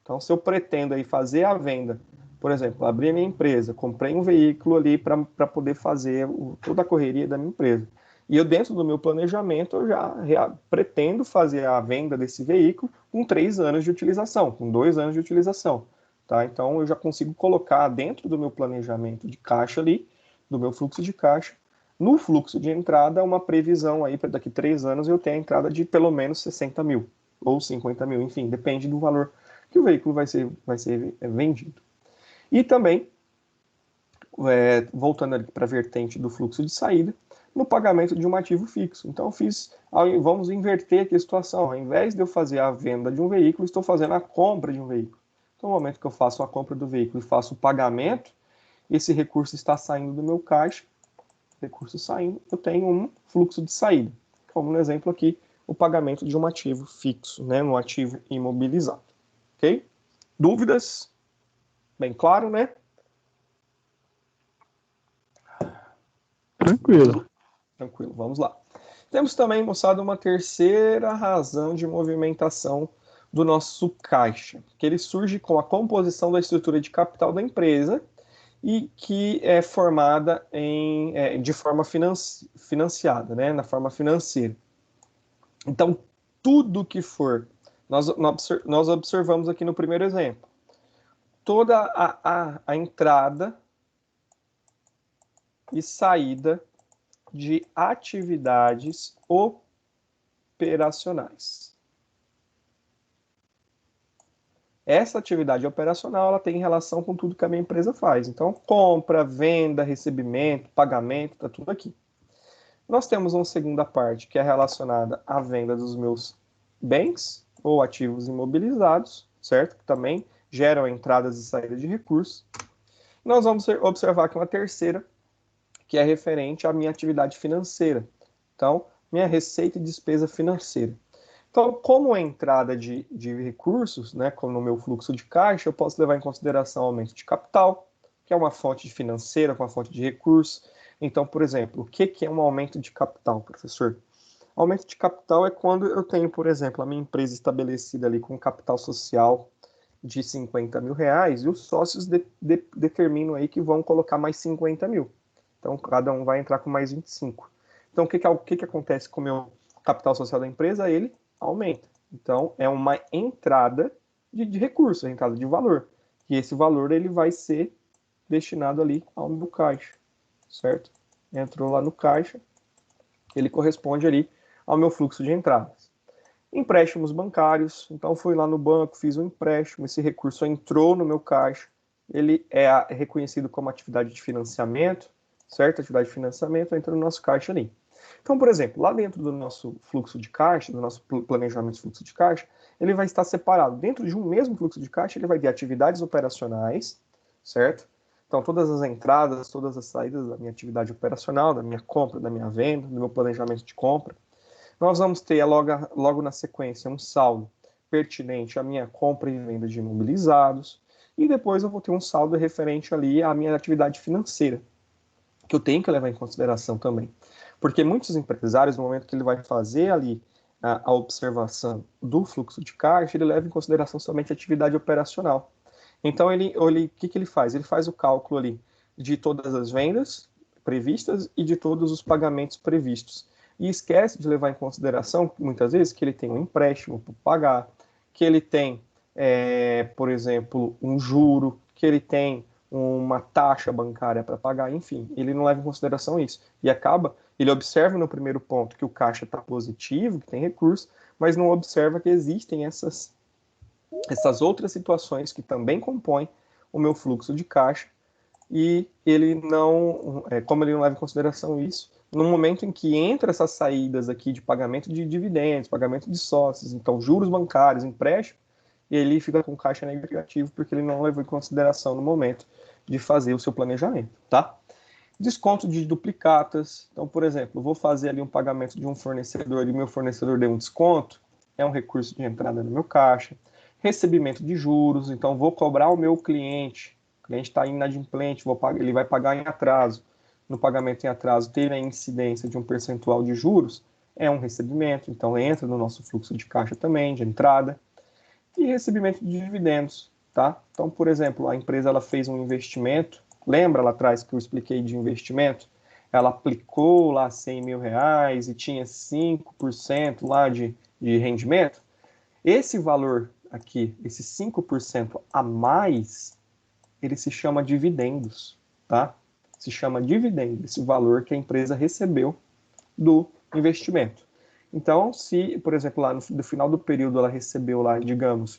Então, se eu pretendo aí fazer a venda, por exemplo, abrir a minha empresa, comprei um veículo ali para poder fazer toda a correria da minha empresa. E eu, dentro do meu planejamento, eu já pretendo fazer a venda desse veículo com 3 anos de utilização, com 2 anos de utilização. Tá? Então, eu já consigo colocar dentro do meu planejamento de caixa ali, do meu fluxo de caixa, no fluxo de entrada, uma previsão aí para daqui 3 anos eu ter a entrada de pelo menos 60 mil ou 50 mil, enfim, depende do valor que o veículo vai ser vendido. E também, voltando ali para a vertente do fluxo de saída, no pagamento de um ativo fixo. Então, vamos inverter aqui a situação. Ao invés de eu fazer a venda de um veículo, estou fazendo a compra de um veículo. Então, no momento que eu faço a compra do veículo e faço o pagamento, esse recurso está saindo do meu caixa, recurso saindo, eu tenho um fluxo de saída. Como no exemplo aqui, o pagamento de um ativo fixo, né, um ativo imobilizado. Ok? Dúvidas? Bem claro, né? Tranquilo. Tranquilo, vamos lá. Temos também, moçada, uma terceira razão de movimentação do nosso caixa, que ele surge com a composição da estrutura de capital da empresa e que é formada de forma financiada, né, na forma financeira. Então, tudo que for, nós observamos aqui no primeiro exemplo, toda a entrada e saída de atividades operacionais. essa atividade operacional ela tem relação com tudo que a minha empresa faz. Então, compra, venda, recebimento, pagamento, está tudo aqui. Nós temos uma segunda parte que é relacionada à venda dos meus bens ou ativos imobilizados, certo? Que também geram entradas e saídas de recursos. Nós vamos observar aqui uma terceira, que é referente à minha atividade financeira. Então, minha receita e despesa financeira. Então, como entrada de recursos, né, como no meu fluxo de caixa, eu posso levar em consideração aumento de capital, que é uma fonte financeira, uma fonte de recursos. Então, por exemplo, o que é um aumento de capital, professor? Aumento de capital é quando eu tenho, por exemplo, a minha empresa estabelecida ali com capital social de 50 mil reais e os sócios determinam aí que vão colocar mais 50 mil. Então, cada um vai entrar com mais 25. Então, o que acontece com o meu capital social da empresa? Ele aumenta. Então, é uma entrada de recurso, entrada de valor. E esse valor ele vai ser destinado ali ao meu caixa, certo? Entrou lá no caixa, ele corresponde ali ao meu fluxo de entradas. Empréstimos bancários, então fui lá no banco, fiz um empréstimo, esse recurso entrou no meu caixa, ele é reconhecido como atividade de financiamento, certo? Atividade de financiamento entra no nosso caixa ali. Então, por exemplo, lá dentro do nosso fluxo de caixa, do nosso planejamento de fluxo de caixa, ele vai estar separado. Dentro de um mesmo fluxo de caixa, ele vai ter atividades operacionais, certo? Então, todas as entradas, todas as saídas da minha atividade operacional, da minha compra, da minha venda, do meu planejamento de compra. Nós vamos ter logo na sequência um saldo pertinente à minha compra e venda de imobilizados. E depois eu vou ter um saldo referente ali à minha atividade financeira, que eu tenho que levar em consideração também. Porque muitos empresários, no momento que ele vai fazer ali a observação do fluxo de caixa, ele leva em consideração somente a atividade operacional. Então, o que ele faz? Ele faz o cálculo ali de todas as vendas previstas e de todos os pagamentos previstos. E esquece de levar em consideração, muitas vezes, que ele tem um empréstimo para pagar, que ele tem, por exemplo, um juro, que ele tem uma taxa bancária para pagar, enfim, ele não leva em consideração isso. E ele observa no primeiro ponto que o caixa está positivo, que tem recurso, mas não observa que existem essas outras situações que também compõem o meu fluxo de caixa, e ele não, como ele não leva em consideração isso, no momento em que entra essas saídas aqui de pagamento de dividendos, pagamento de sócios, então juros bancários, empréstimo, ele fica com caixa negativo porque ele não levou em consideração no momento de fazer o seu planejamento, tá? Desconto de duplicatas. Então, por exemplo, eu vou fazer ali um pagamento de um fornecedor e meu fornecedor deu um desconto, é um recurso de entrada no meu caixa. Recebimento de juros, então vou cobrar o meu cliente, o cliente está inadimplente, ele vai pagar em atraso. No pagamento em atraso, ter a incidência de um percentual de juros é um recebimento, então entra no nosso fluxo de caixa também, de entrada. E recebimento de dividendos, tá? Então, por exemplo, a empresa ela fez um investimento, lembra lá atrás que eu expliquei de investimento? Ela aplicou lá 100 mil reais e tinha 5% lá de rendimento. Esse valor aqui, esse 5% a mais, ele se chama dividendos, tá? Se chama dividendo, esse valor que a empresa recebeu do investimento. Então, se, por exemplo, lá no final do período ela recebeu lá, digamos,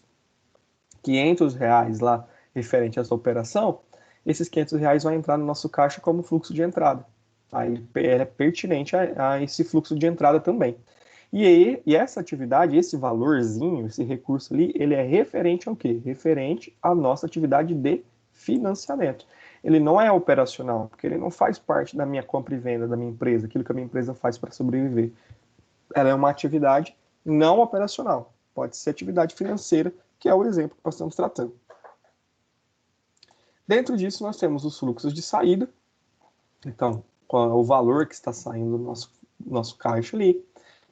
500 reais lá referente a essa operação, esses 500 reais vão entrar no nosso caixa como fluxo de entrada. Tá? Ele é pertinente a esse fluxo de entrada também. E essa atividade, esse valorzinho, esse recurso ali, ele é referente ao quê? Referente à nossa atividade de financiamento. Ele não é operacional, porque ele não faz parte da minha compra e venda da minha empresa, aquilo que a minha empresa faz para sobreviver. Ela é uma atividade não operacional. Pode ser atividade financeira, que é o exemplo que nós estamos tratando. Dentro disso, nós temos os fluxos de saída. Então, qual é o valor que está saindo do nosso caixa ali,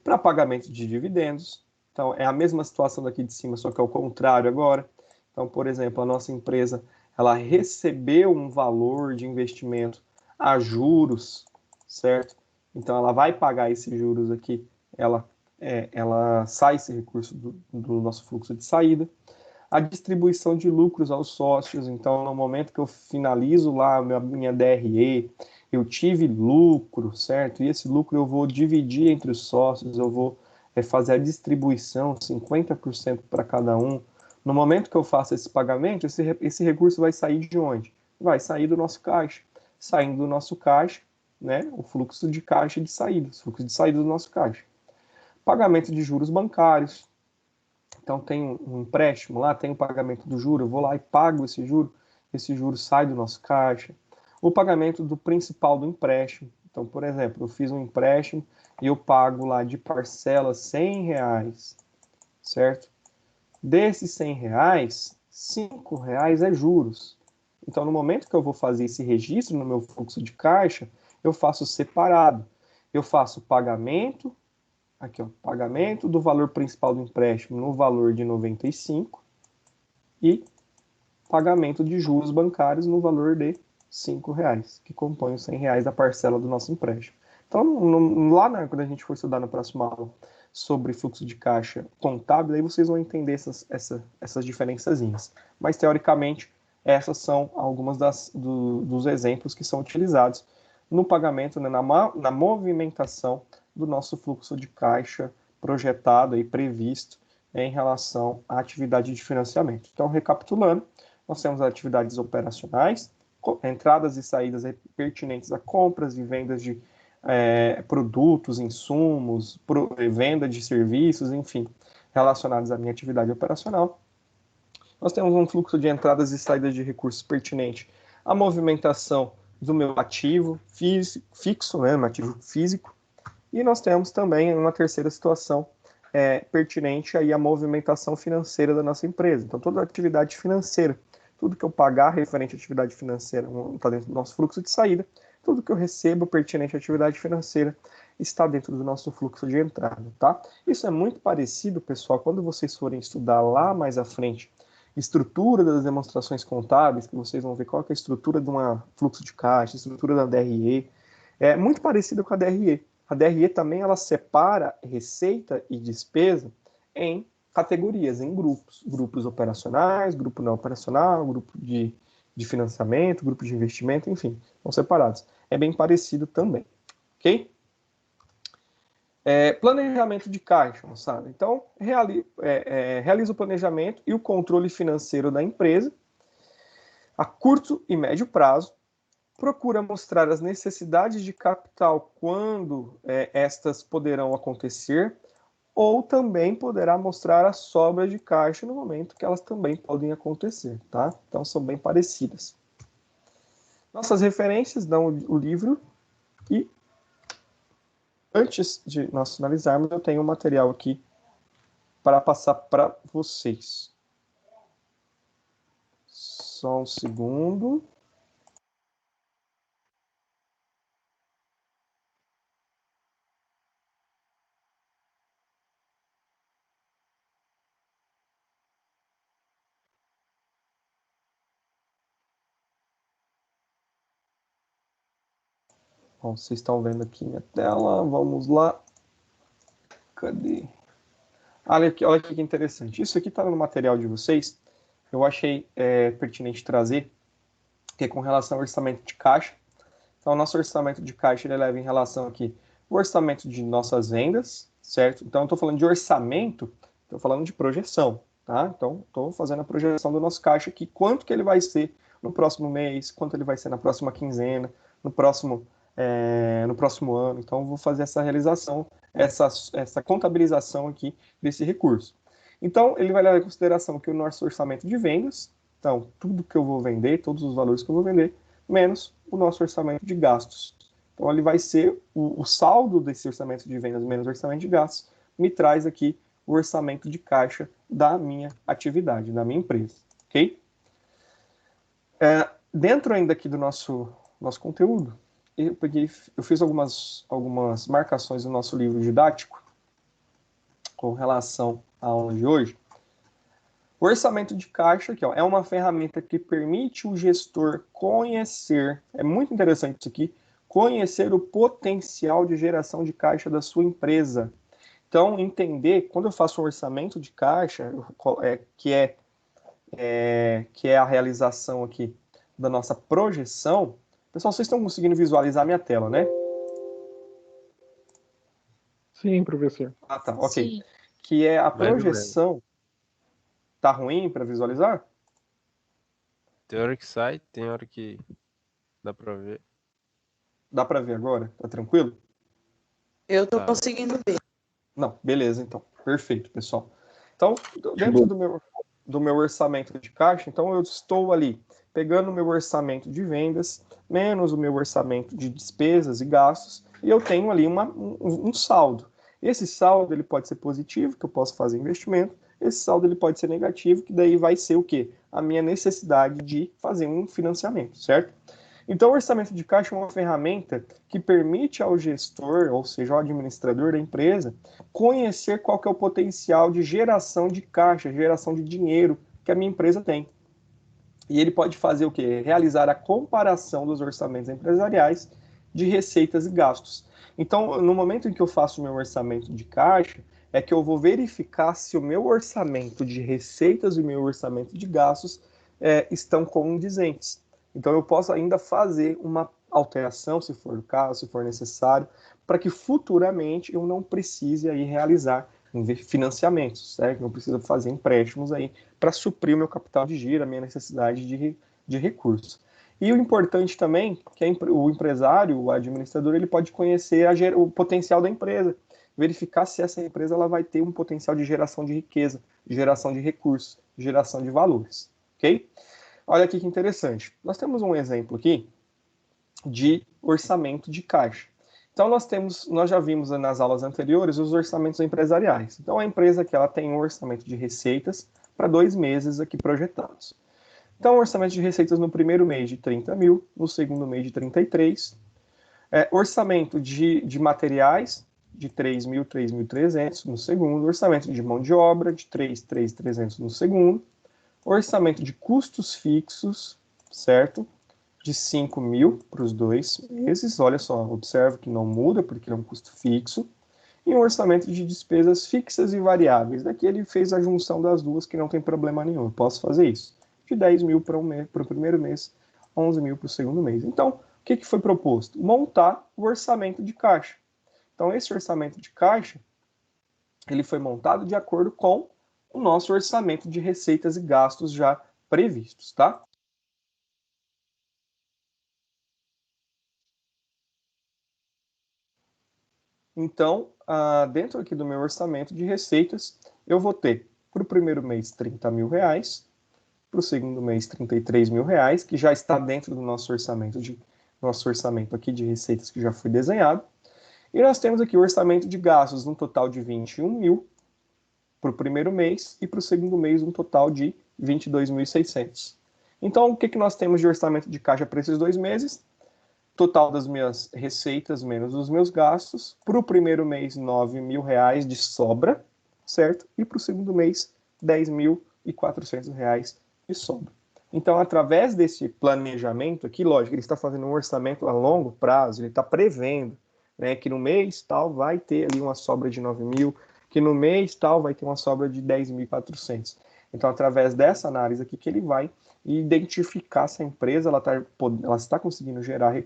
para pagamento de dividendos. Então, é a mesma situação daqui de cima, só que é o contrário agora. Então, por exemplo, a nossa empresa ela recebeu um valor de investimento a juros, certo? Então, ela vai pagar esses juros aqui, ela sai esse recurso do nosso fluxo de saída. A distribuição de lucros aos sócios, então, no momento que eu finalizo lá a minha DRE, eu tive lucro, certo? E esse lucro eu vou dividir entre os sócios, eu vou fazer a distribuição, 50% para cada um, No momento que eu faço esse pagamento, esse recurso vai sair de onde? Vai sair do nosso caixa. Saindo do nosso caixa, né, o fluxo de caixa de saída, o fluxo de saída do nosso caixa. Pagamento de juros bancários. Então, tem um empréstimo lá, tem o pagamento do juro, eu vou lá e pago esse juro sai do nosso caixa. O pagamento do principal do empréstimo. Então, por exemplo, eu fiz um empréstimo e eu pago lá de parcela R$100, certo? Desses R$100, R$5 é juros. Então, no momento que eu vou fazer esse registro no meu fluxo de caixa, eu faço separado. Eu faço pagamento, aqui ó, pagamento do valor principal do empréstimo no valor de 95 e pagamento de juros bancários no valor de R$5, que compõe os R$100 da parcela do nosso empréstimo. Então, lá quando a gente for estudar na próxima aula sobre fluxo de caixa contábil, aí vocês vão entender essas diferençazinhas. Mas, teoricamente, essas são algumas dos exemplos que são utilizados no pagamento, né, na movimentação do nosso fluxo de caixa projetado e previsto em relação à atividade de financiamento. Então, recapitulando, nós temos as atividades operacionais, entradas e saídas pertinentes a compras e vendas de produtos, insumos, venda de serviços, enfim, relacionados à minha atividade operacional. Nós temos um fluxo de entradas e saídas de recursos pertinente à movimentação do meu ativo fixo, né, meu ativo físico, e nós temos também uma terceira situação pertinente aí à movimentação financeira da nossa empresa. Então, toda a atividade financeira, tudo que eu pagar referente à atividade financeira está dentro do nosso fluxo de saída, tudo que eu recebo pertinente à atividade financeira está dentro do nosso fluxo de entrada, tá? Isso é muito parecido, pessoal, quando vocês forem estudar lá mais à frente estrutura das demonstrações contábeis, que vocês vão ver qual é a estrutura de um fluxo de caixa, estrutura da DRE, é muito parecido com a DRE. A DRE também ela separa receita e despesa em categorias, em grupos operacionais, grupo não operacional, grupo de financiamento, grupo de investimento, enfim, são separados. É bem parecido também, ok? Planejamento de caixa, moçada. Então, realiza o planejamento e o controle financeiro da empresa a curto e médio prazo, procura mostrar as necessidades de capital quando estas poderão acontecer, ou também poderá mostrar a sobra de caixa no momento que elas também podem acontecer, tá? Então, são bem parecidas. Nossas referências dão o livro e antes de nós finalizarmos, eu tenho um material aqui para passar para vocês. Só um segundo. Bom, vocês estão vendo aqui minha tela. Vamos lá. Cadê? Olha aqui que interessante. Isso aqui está no material de vocês. Eu achei pertinente trazer, que é com relação ao orçamento de caixa. Então, o nosso orçamento de caixa ele leva em relação aqui o orçamento de nossas vendas, certo? Então, eu estou falando de orçamento, estou falando de projeção, tá? Então, estou fazendo a projeção do nosso caixa aqui, quanto que ele vai ser no próximo mês, quanto ele vai ser na próxima quinzena, no próximo ano. Então, eu vou fazer essa realização, essa contabilização aqui desse recurso. Então, ele vai levar em consideração que o nosso orçamento de vendas, então, tudo que eu vou vender, todos os valores que eu vou vender, menos o nosso orçamento de gastos. Então, ele vai ser o saldo desse orçamento de vendas menos o orçamento de gastos, me traz aqui o orçamento de caixa da minha atividade, da minha empresa, ok? Dentro ainda aqui do nosso conteúdo, eu fiz algumas marcações no nosso livro didático com relação à aula de hoje. O orçamento de caixa aqui, ó, é uma ferramenta que permite o gestor conhecer, é muito interessante isso aqui, conhecer o potencial de geração de caixa da sua empresa. Então, entender, quando eu faço um orçamento de caixa, que é a realização aqui da nossa projeção. Pessoal, vocês estão conseguindo visualizar a minha tela, né? Sim, professor. Ah, tá, ok. Sim. Que é a Mais ou projeção. Tá ruim para visualizar? Tem hora que sai, tem hora que dá pra ver. Dá para ver agora? Tá tranquilo? Eu tô Tá. conseguindo ver. Não, beleza, então. Perfeito, pessoal. Então, dentro do meu orçamento de caixa, então eu estou ali pegando o meu orçamento de vendas, menos o meu orçamento de despesas e gastos, e eu tenho ali um saldo. Esse saldo ele pode ser positivo, que eu posso fazer investimento, esse saldo ele pode ser negativo, que daí vai ser o quê? A minha necessidade de fazer um financiamento, certo? Então, o orçamento de caixa é uma ferramenta que permite ao gestor, ou seja, ao administrador da empresa, conhecer qual que é o potencial de geração de caixa, geração de dinheiro que a minha empresa tem. E ele pode fazer o quê? Realizar a comparação dos orçamentos empresariais de receitas e gastos. Então, no momento em que eu faço o meu orçamento de caixa, é que eu vou verificar se o meu orçamento de receitas e o meu orçamento de gastos estão condizentes. Então, eu posso ainda fazer uma alteração, se for o caso, se for necessário, para que futuramente eu não precise aí realizar financiamentos, certo? Não preciso fazer empréstimos aí para suprir o meu capital de giro, a minha necessidade de recursos. E o importante também que o empresário, o administrador, ele pode conhecer o potencial da empresa, verificar se essa empresa ela vai ter um potencial de geração de riqueza, de geração de recursos, de geração de valores, ok? Olha aqui que interessante. Nós temos um exemplo aqui de orçamento de caixa. Então nós já vimos nas aulas anteriores os orçamentos empresariais. Então a empresa que ela tem um orçamento de receitas para 2 meses aqui projetados. Então, orçamento de receitas no primeiro mês de 30 mil, no segundo mês de 33. Orçamento de materiais de 3.000, 3.300 no segundo. Orçamento de mão de obra de 3.300 no segundo. Orçamento de custos fixos, certo? De 5 mil para os 2 meses. Olha só, observa que não muda, porque é um custo fixo. E um orçamento de despesas fixas e variáveis. Daqui ele fez a junção das duas, que não tem problema nenhum. Eu posso fazer isso. De 10 mil para o primeiro mês, 11 mil para o segundo mês. Então, o que foi proposto? Montar o orçamento de caixa. Então, esse orçamento de caixa, ele foi montado de acordo com o nosso orçamento de receitas e gastos já previstos, tá? Então, dentro aqui do meu orçamento de receitas, eu vou ter para o primeiro mês 30 mil reais, para o segundo mês 33 mil reais, que já está dentro do nosso orçamento aqui de receitas que já foi desenhado. E nós temos aqui o orçamento de gastos, um total de 21 mil para o primeiro mês e para o segundo mês um total de 22.600. Então, o que nós temos de orçamento de caixa para esses 2 meses? Total das minhas receitas menos os meus gastos. Para o primeiro mês, 9 mil reais de sobra, certo? E para o segundo mês, 10.400 reais de sobra. Então, através desse planejamento aqui, lógico, ele está fazendo um orçamento a longo prazo, ele está prevendo, né, que no mês tal vai ter ali uma sobra de 9 mil, que no mês tal vai ter uma sobra de 10.400. Então, através dessa análise aqui que ele vai identificar se a empresa ela está conseguindo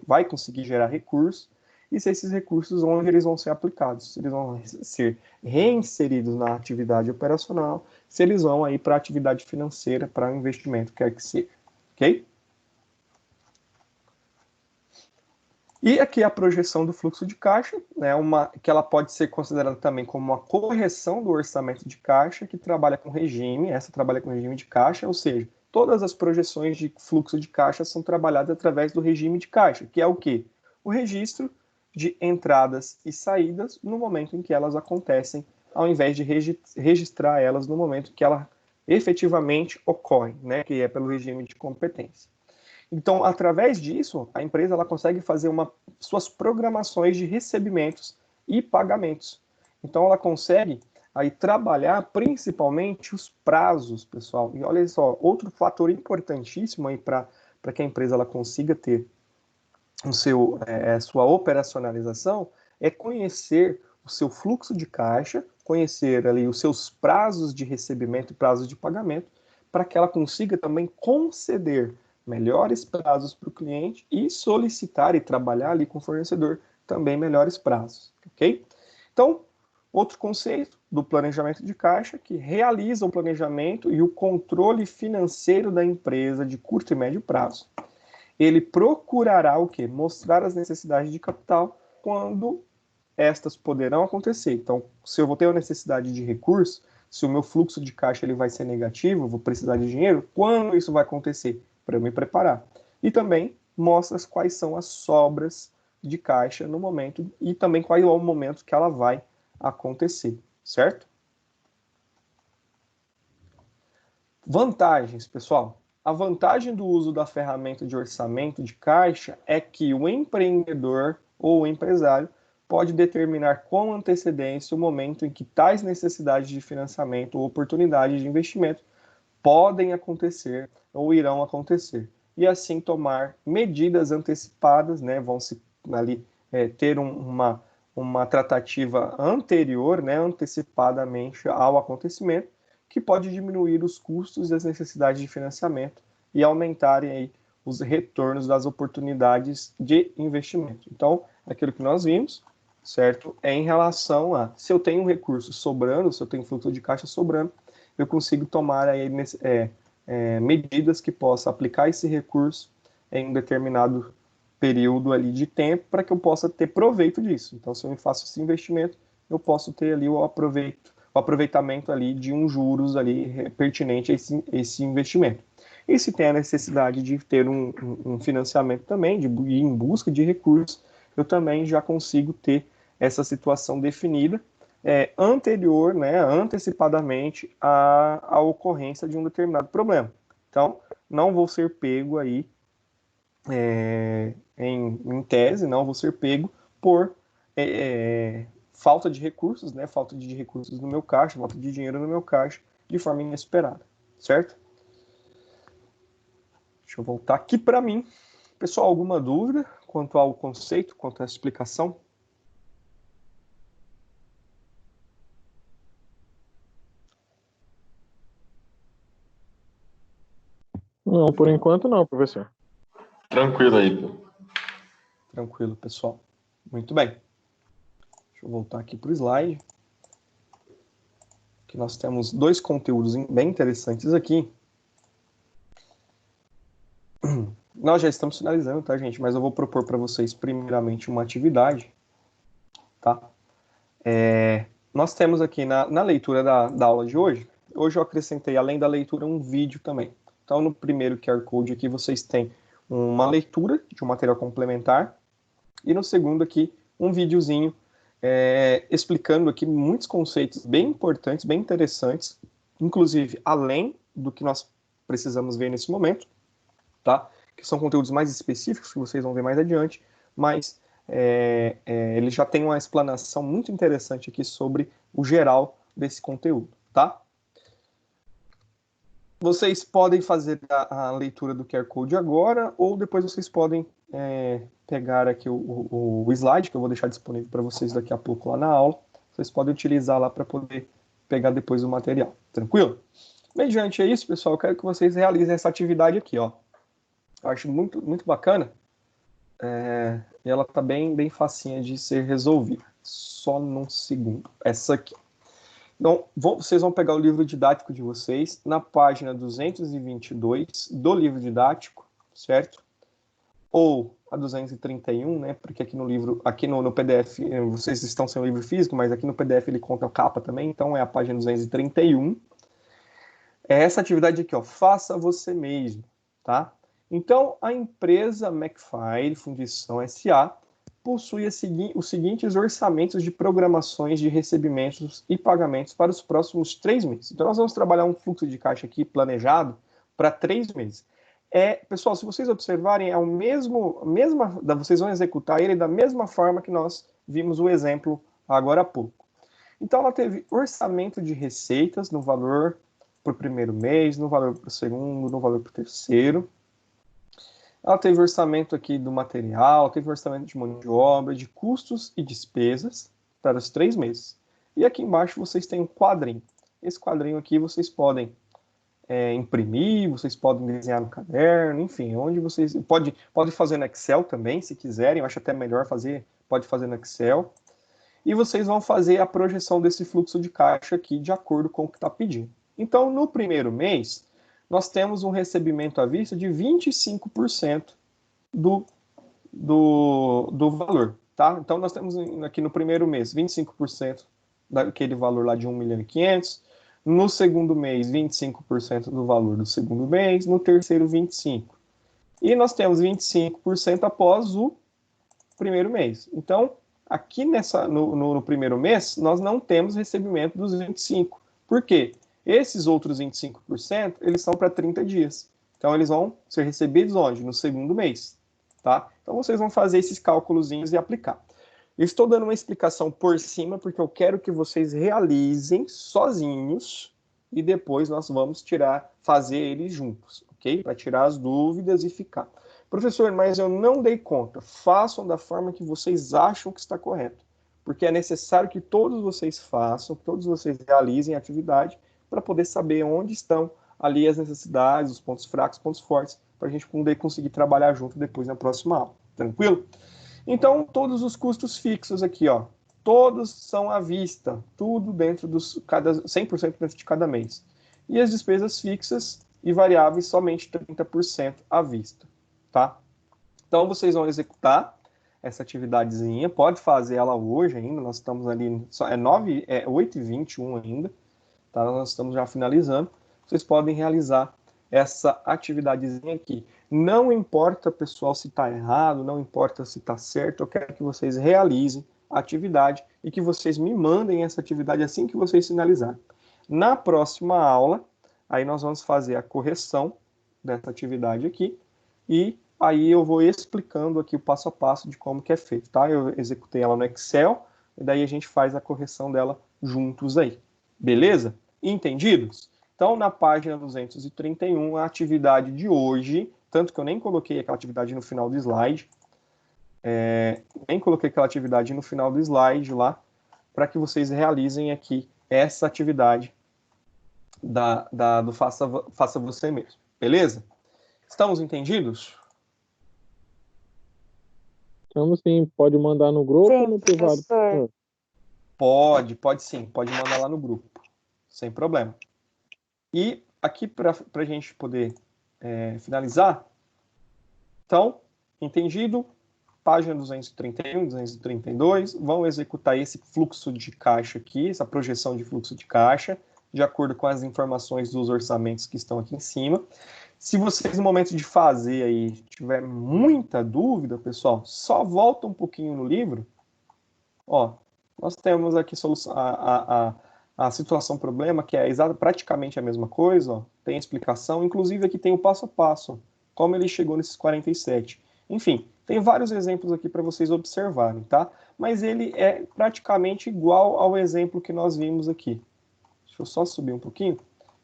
vai conseguir gerar recursos, e se esses recursos, onde eles vão ser aplicados, se eles vão ser reinseridos na atividade operacional, se eles vão aí para a atividade financeira, para o investimento, quer que seja, ok? E aqui a projeção do fluxo de caixa, né, que ela pode ser considerada também como uma correção do orçamento de caixa, que trabalha com regime, essa trabalha com regime de caixa, ou seja, todas as projeções de fluxo de caixa são trabalhadas através do regime de caixa, que é o quê? O registro de entradas e saídas no momento em que elas acontecem, ao invés de registrar elas no momento que ela efetivamente ocorre, né, que é pelo regime de competência. Então, através disso, a empresa ela consegue fazer suas programações de recebimentos e pagamentos. Então, ela consegue aí trabalhar principalmente os prazos, pessoal. E olha só, outro fator importantíssimo aí para que a empresa ela consiga ter sua operacionalização é conhecer o seu fluxo de caixa, conhecer ali os seus prazos de recebimento e prazos de pagamento, para que ela consiga também conceder melhores prazos para o cliente e solicitar e trabalhar ali com o fornecedor também melhores prazos, ok? Então, outro conceito do planejamento de caixa, que realiza o planejamento e o controle financeiro da empresa de curto e médio prazo. Ele procurará o quê? Mostrar as necessidades de capital quando estas poderão acontecer. Então, se eu vou ter uma necessidade de recurso, se o meu fluxo de caixa ele vai ser negativo, eu vou precisar de dinheiro, quando isso vai acontecer? Para eu me preparar. E também mostra quais são as sobras de caixa no momento e também qual é o momento que ela vai acontecer, certo? Vantagens, pessoal. A vantagem do uso da ferramenta de orçamento de caixa é que o empreendedor ou o empresário pode determinar com antecedência o momento em que tais necessidades de financiamento ou oportunidades de investimento podem acontecer ou irão acontecer. E assim tomar medidas antecipadas, né, vão se ali ter uma tratativa anterior, né, antecipadamente ao acontecimento, que pode diminuir os custos e as necessidades de financiamento e aumentarem aí os retornos das oportunidades de investimento. Então, aquilo que nós vimos, certo, é em relação a, se eu tenho um recurso sobrando, se eu tenho fluxo de caixa sobrando, eu consigo tomar aí medidas que possa aplicar esse recurso em um determinado período ali de tempo para que eu possa ter proveito disso. Então, se eu faço esse investimento, eu posso ter ali o aproveitamento ali de um juros ali pertinente a esse investimento. E se tem a necessidade de ter um financiamento também, de ir em busca de recursos, eu também já consigo ter essa situação definida anterior, né, antecipadamente à ocorrência de um determinado problema. Então, não vou ser pego aí em tese, não vou ser pego por falta de recursos, né? Falta de recursos no meu caixa, falta de dinheiro no meu caixa, de forma inesperada, certo? Deixa eu voltar aqui para mim. Pessoal, alguma dúvida quanto ao conceito, quanto à explicação? Não, por enquanto não, professor. Tranquilo aí, pô. Tranquilo, pessoal. Muito bem. Deixa eu voltar aqui para o slide. Que nós temos dois conteúdos bem interessantes aqui. Nós já estamos finalizando, tá, gente? Mas eu vou propor para vocês, primeiramente, uma atividade, tá? Nós temos aqui na leitura da aula de hoje, eu acrescentei, além da leitura, um vídeo também. Então, no primeiro QR Code aqui, vocês têm uma leitura de um material complementar, e no segundo aqui, um videozinho explicando aqui muitos conceitos bem importantes, bem interessantes, inclusive além do que nós precisamos ver nesse momento, tá? Que são conteúdos mais específicos, que vocês vão ver mais adiante, mas ele já tem uma explanação muito interessante aqui sobre o geral desse conteúdo, tá? Vocês podem fazer a leitura do QR Code agora, ou depois vocês podem pegar aqui o slide, que eu vou deixar disponível para vocês daqui a pouco lá na aula. Vocês podem utilizar lá para poder pegar depois o material. Tranquilo? Mediante isso, pessoal, eu quero que vocês realizem essa atividade aqui, ó. Eu acho muito, muito bacana. E ela tá bem facinha de ser resolvida. Só num segundo. Essa aqui. Então, vocês vão pegar o livro didático de vocês na página 222 do livro didático, certo? Ou a 231, né? Porque aqui no livro, aqui no PDF, vocês estão sem o livro físico, mas aqui no PDF ele conta a capa também, então é a página 231. É essa atividade aqui, ó, faça você mesmo, tá? Então, a empresa Macfire Fundição S.A. possui os seguintes orçamentos de programações de recebimentos e pagamentos para os próximos 3 meses. Então, nós vamos trabalhar um fluxo de caixa aqui planejado para 3 meses. Pessoal, se vocês observarem, vocês vão executar ele da mesma forma que nós vimos o exemplo agora há pouco. Então, ela teve orçamento de receitas no valor para o primeiro mês, no valor para o segundo, no valor para o terceiro. Ela teve orçamento aqui do material, teve orçamento de mão de obra, de custos e despesas para os 3 meses. E aqui embaixo vocês têm um quadrinho. Esse quadrinho aqui vocês podem imprimir, vocês podem desenhar no caderno, enfim, onde vocês... Pode fazer no Excel também, se quiserem, eu acho até melhor fazer, pode fazer no Excel. e vocês vão fazer a projeção desse fluxo de caixa aqui de acordo com o que está pedindo. Então, no primeiro mês, nós temos um recebimento à vista de 25% do valor, tá? Então, nós temos aqui no primeiro mês 25% daquele valor lá de 1.500.000, no segundo mês 25% do valor do segundo mês, no terceiro 25%. E nós temos 25% após o primeiro mês. Então, aqui no primeiro mês, nós não temos recebimento dos 25%. Por quê? Esses outros 25%, eles são para 30 dias. Então, eles vão ser recebidos onde? No segundo mês. Tá? Então, vocês vão fazer esses cálculozinhos e aplicar. Eu estou dando uma explicação por cima, porque eu quero que vocês realizem sozinhos e depois nós vamos fazer eles juntos, ok? Para tirar as dúvidas e ficar. Professor, mas eu não dei conta. Façam da forma que vocês acham que está correto. Porque é necessário que todos vocês façam, todos vocês realizem a atividade para poder saber onde estão ali as necessidades, os pontos fracos, pontos fortes, para a gente poder conseguir trabalhar junto depois na próxima aula. Tranquilo? Então, todos os custos fixos aqui, ó, todos são à vista, tudo dentro 100% dentro de cada mês. E as despesas fixas e variáveis somente 30% à vista, tá? Então, vocês vão executar essa atividadezinha, pode fazer ela hoje ainda, nós estamos ali, é 8h21 ainda, tá? Nós estamos já finalizando, vocês podem realizar essa atividadezinha aqui. Não importa, pessoal, se está errado, não importa se está certo, eu quero que vocês realizem a atividade e que vocês me mandem essa atividade assim que vocês finalizarem. Na próxima aula, aí nós vamos fazer a correção dessa atividade aqui e aí eu vou explicando aqui o passo a passo de como que é feito, tá? Eu executei ela no Excel e daí a gente faz a correção dela juntos aí. Beleza? Entendidos? Então, na página 231, a atividade de hoje, tanto que eu nem coloquei aquela atividade no final do slide, lá, para que vocês realizem aqui essa atividade do Faça Você Mesmo. Beleza? Estamos entendidos? Então, sim, pode mandar no grupo ou no privado? Professor. Pode sim, pode mandar lá no grupo, sem problema. E aqui, para a gente poder finalizar, então, entendido, página 231, 232, vão executar esse fluxo de caixa aqui, essa projeção de fluxo de caixa, de acordo com as informações dos orçamentos que estão aqui em cima. Se vocês, no momento de fazer aí, tiver muita dúvida, pessoal, só volta um pouquinho no livro. Ó, nós temos aqui a situação problema, que é praticamente a mesma coisa, ó, tem explicação, inclusive aqui tem o passo a passo, como ele chegou nesses 47. Enfim, tem vários exemplos aqui para vocês observarem, tá? Mas ele é praticamente igual ao exemplo que nós vimos aqui. Deixa eu só subir um pouquinho,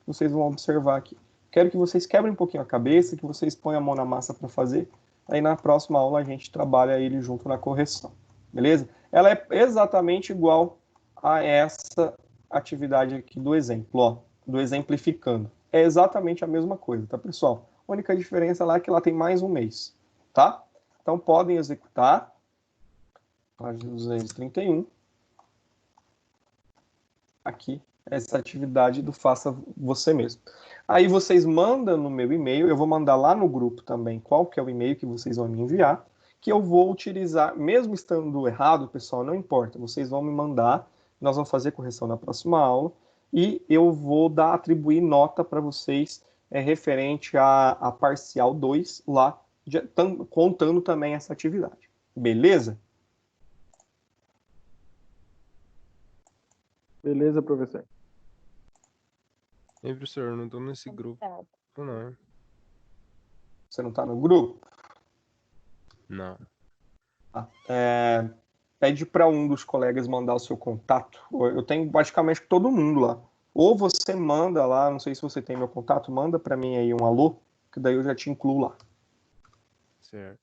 vocês vão observar aqui. Quero que vocês quebrem um pouquinho a cabeça, que vocês ponham a mão na massa para fazer, aí na próxima aula a gente trabalha ele junto na correção, beleza? Ela é exatamente igual a essa atividade aqui do exemplo, ó, do exemplificando. É exatamente a mesma coisa, tá, pessoal? A única diferença lá é que ela tem mais um mês, tá? Então, podem executar, página 231, aqui, essa atividade do Faça Você Mesmo. Aí, vocês mandam no meu e-mail, eu vou mandar lá no grupo também qual que é o e-mail que vocês vão me enviar, que eu vou utilizar, mesmo estando errado, pessoal, não importa, vocês vão me mandar, nós vamos fazer correção na próxima aula e eu vou atribuir nota para vocês referente a parcial 2 lá, contando também essa atividade. Beleza? Beleza, professor. Ei, professor, eu não tô nesse grupo, não. Você não está no grupo? Não. Pede para um dos colegas mandar o seu contato. Eu tenho praticamente todo mundo lá. Ou você manda lá, não sei se você tem meu contato, manda para mim aí um alô, que daí eu já te incluo lá. Certo.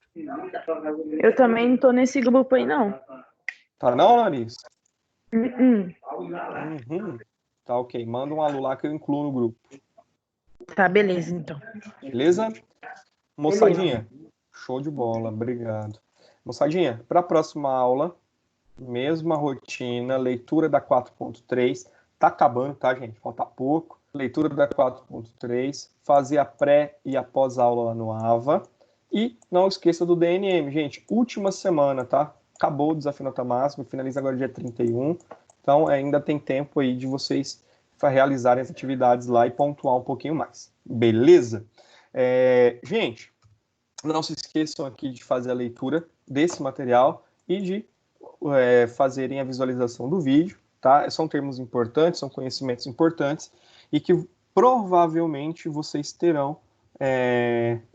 Eu também não tô nesse grupo aí, não. Tá não, Larissa? Uhum. Tá, ok. Manda um alô lá que eu incluo no grupo. Tá, beleza, então. Beleza? Moçadinha, show de bola, obrigado. Moçadinha, para a próxima aula, Mesma rotina, leitura da 4.3. Tá acabando, tá, gente? Falta pouco. Leitura da 4.3. Fazer a pré e a pós-aula lá no AVA. E não esqueça do DNM, gente. Última semana, tá? Acabou o Desafio Nota Máxima, finaliza agora dia 31. Então, ainda tem tempo aí de vocês realizarem as atividades lá e pontuar um pouquinho mais. Beleza? Gente, não se esqueçam aqui de fazer a leitura desse material e de fazerem a visualização do vídeo, tá? São termos importantes, são conhecimentos importantes e que provavelmente vocês terão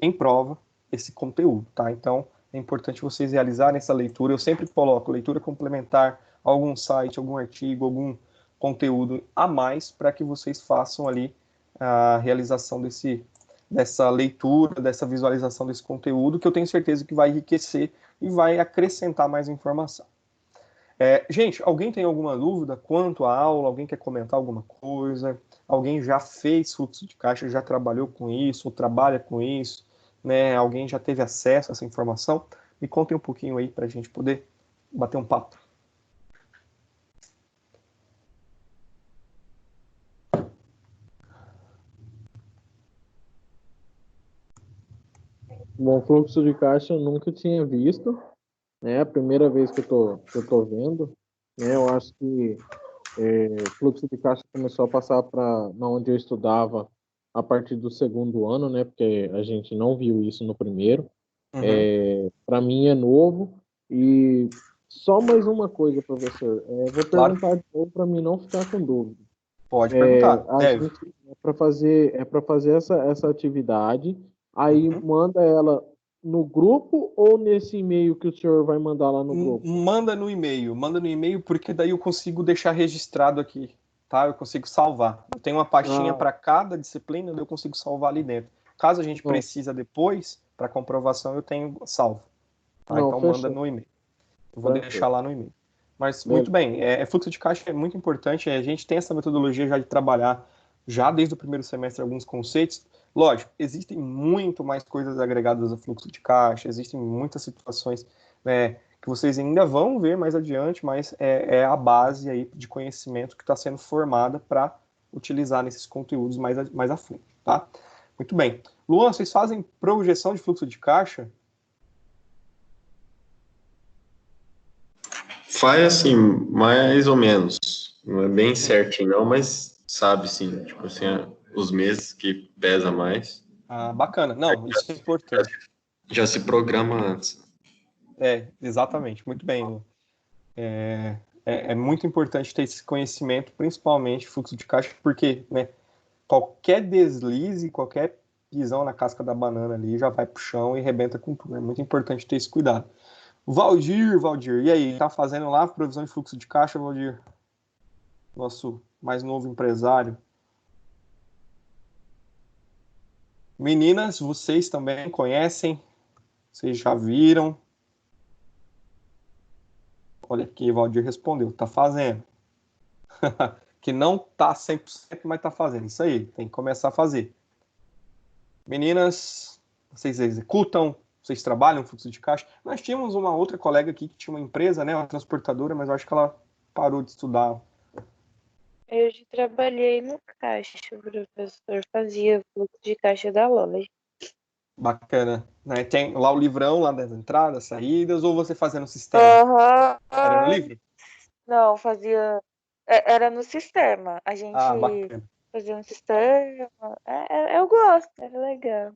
em prova esse conteúdo, tá? Então, é importante vocês realizarem essa leitura. Eu sempre coloco leitura complementar, algum site, algum artigo, algum conteúdo a mais para que vocês façam ali a realização dessa leitura, dessa visualização desse conteúdo, que eu tenho certeza que vai enriquecer e vai acrescentar mais informação. Gente, alguém tem alguma dúvida quanto à aula? Alguém quer comentar alguma coisa? Alguém já fez fluxo de caixa, já trabalhou com isso, ou trabalha com isso? Né? Alguém já teve acesso a essa informação? Me contem um pouquinho aí para a gente poder bater um papo. Bom, fluxo de caixa eu nunca tinha visto, né? A primeira vez que eu tô vendo, né? Eu acho que fluxo de caixa começou a passar para onde eu estudava a partir do segundo ano, né? Porque a gente não viu isso no primeiro. Para mim é novo. E só mais uma coisa, professor. Vou Claro. perguntar de novo para mim não ficar com dúvida. Pode perguntar. É para fazer essa atividade. Aí manda ela no grupo ou nesse e-mail que o senhor vai mandar lá no grupo? Manda no e-mail, porque daí eu consigo deixar registrado aqui, tá? Eu consigo salvar. Eu tenho uma pastinha para cada disciplina, eu consigo salvar ali dentro. Caso a gente precisa depois, para comprovação, eu tenho salvo. Tá? Então fechou. manda no e-mail. Eu vou deixar lá no e-mail. Mas muito bem, fluxo de caixa é muito importante. A gente tem essa metodologia já de trabalhar já desde o primeiro semestre alguns conceitos. Lógico, existem muito mais coisas agregadas ao fluxo de caixa, existem muitas situações que vocês ainda vão ver mais adiante, mas é a base aí de conhecimento que está sendo formada para utilizar nesses conteúdos mais à frente, tá? Muito bem. Luan, vocês fazem projeção de fluxo de caixa? Faz assim, mais ou menos. Não é bem certinho, não, mas sabe sim. Tipo assim, os meses que pesa mais. Ah, bacana. Não, isso é importante. Já se programa antes. Exatamente. Muito bem, Luan. É muito importante ter esse conhecimento, principalmente fluxo de caixa, porque qualquer deslize, qualquer pisão na casca da banana ali já vai pro chão e rebenta com tudo. É muito importante ter esse cuidado. Valdir, e aí? Tá fazendo lá a provisão de fluxo de caixa, Valdir? Nosso mais novo empresário. Meninas, vocês também conhecem? Vocês já viram? Olha aqui, Valdir respondeu. Tá fazendo. Que não tá 100%, mas tá fazendo. Isso aí, tem que começar a fazer. Meninas, vocês executam? Vocês trabalham fluxo de caixa? Nós tínhamos uma outra colega aqui que tinha uma empresa, né, uma transportadora, mas eu acho que ela parou de estudar. Eu já trabalhei no caixa, o professor fazia fluxo de caixa da loja. Bacana. Né? Tem lá o livrão, lá das entradas, saídas, ou você fazia no sistema? Era no livro? Não, fazia... Era no sistema. A gente Bacana. fazia no sistema. Eu gosto, era legal.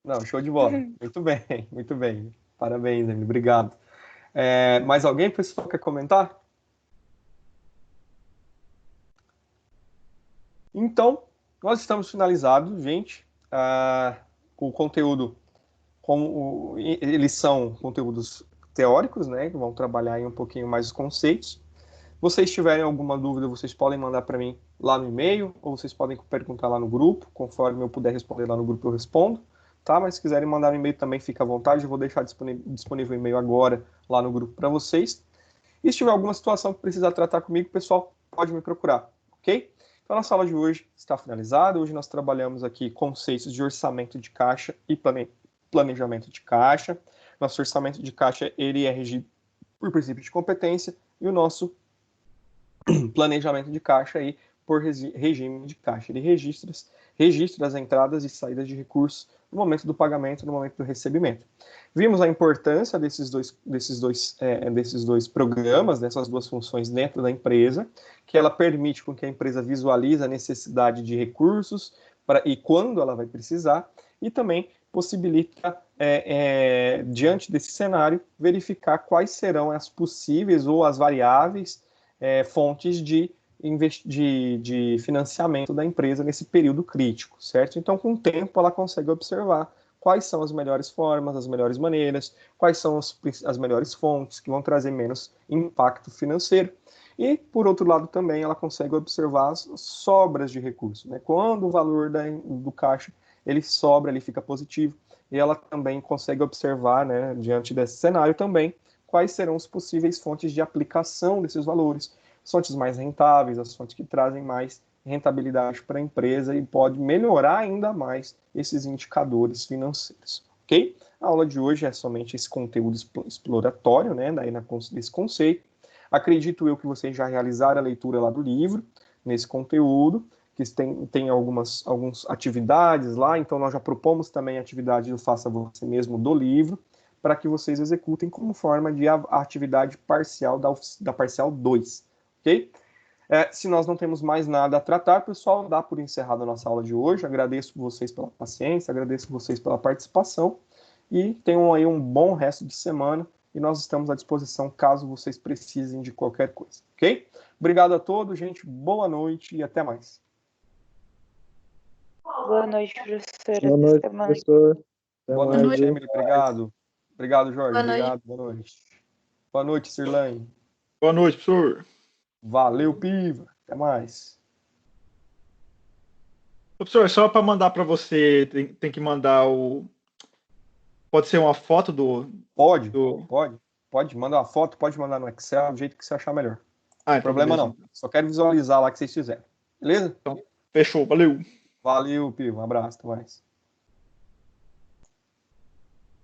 Não, show de bola. Muito bem, muito bem. Parabéns, Emily. Obrigado. Mais alguém, pessoal, quer comentar? Então, nós estamos finalizados, gente. O conteúdo, eles são conteúdos teóricos, né? Que vão trabalhar aí um pouquinho mais os conceitos. Vocês tiverem alguma dúvida, vocês podem mandar para mim lá no e-mail, ou vocês podem perguntar lá no grupo. Conforme eu puder responder lá no grupo, eu respondo. Tá? Mas se quiserem mandar um e-mail também, fica à vontade. Eu vou deixar disponível o e-mail agora lá no grupo para vocês. E se tiver alguma situação que precisar tratar comigo, pessoal, pode me procurar, ok? Então, a nossa aula de hoje está finalizada. Hoje nós trabalhamos aqui conceitos de orçamento de caixa e planejamento de caixa. Nosso orçamento de caixa ele é regido por princípio de competência, e o nosso planejamento de caixa aí por regime de caixa. Ele registra as entradas e saídas de recursos no momento do pagamento, no momento do recebimento. Vimos a importância desses dois programas, dessas duas funções dentro da empresa, que ela permite com que a empresa visualize a necessidade de recursos e quando ela vai precisar, e também possibilita, diante desse cenário, verificar quais serão as possíveis ou as variáveis fontes de financiamento da empresa nesse período crítico, certo? Então, com o tempo, ela consegue observar quais são as melhores formas, as melhores maneiras, quais são as melhores fontes que vão trazer menos impacto financeiro. E, por outro lado, também ela consegue observar as sobras de recursos, né? Quando o valor do caixa ele sobra, ele fica positivo, e ela também consegue observar, né, diante desse cenário também, quais serão as possíveis fontes de aplicação desses valores, as fontes mais rentáveis, as fontes que trazem mais rentabilidade para a empresa e pode melhorar ainda mais esses indicadores financeiros, ok? A aula de hoje é somente esse conteúdo exploratório, né, desse conceito. Acredito eu que vocês já realizaram a leitura lá do livro, nesse conteúdo, que tem algumas atividades lá, então nós já propomos também a atividade do Faça Você Mesmo do livro, para que vocês executem como forma de atividade parcial da parcial 2, ok? Se nós não temos mais nada a tratar, pessoal, dá por encerrada a nossa aula de hoje. Agradeço vocês pela paciência, agradeço vocês pela participação e tenham aí um bom resto de semana e nós estamos à disposição caso vocês precisem de qualquer coisa, ok? Obrigado a todos, gente. Boa noite e até mais. Boa noite, professora. Boa noite, Até mais. professor. Até Boa mais, noite, viu? Emily. Obrigado. Obrigado, Jorge. Boa noite. Obrigado. Boa noite. Boa noite, Sirlane. Boa noite, professor. Valeu, Piva. Até mais. Professor, só para mandar para você, tem que mandar o... Pode ser uma foto do... Pode. Manda uma foto, pode mandar no Excel, do jeito que você achar melhor. Ah, Não tem problema beleza. não. Só quero visualizar lá que vocês fizeram. Beleza? Fechou, valeu. Valeu, Piva. Um abraço. Até mais.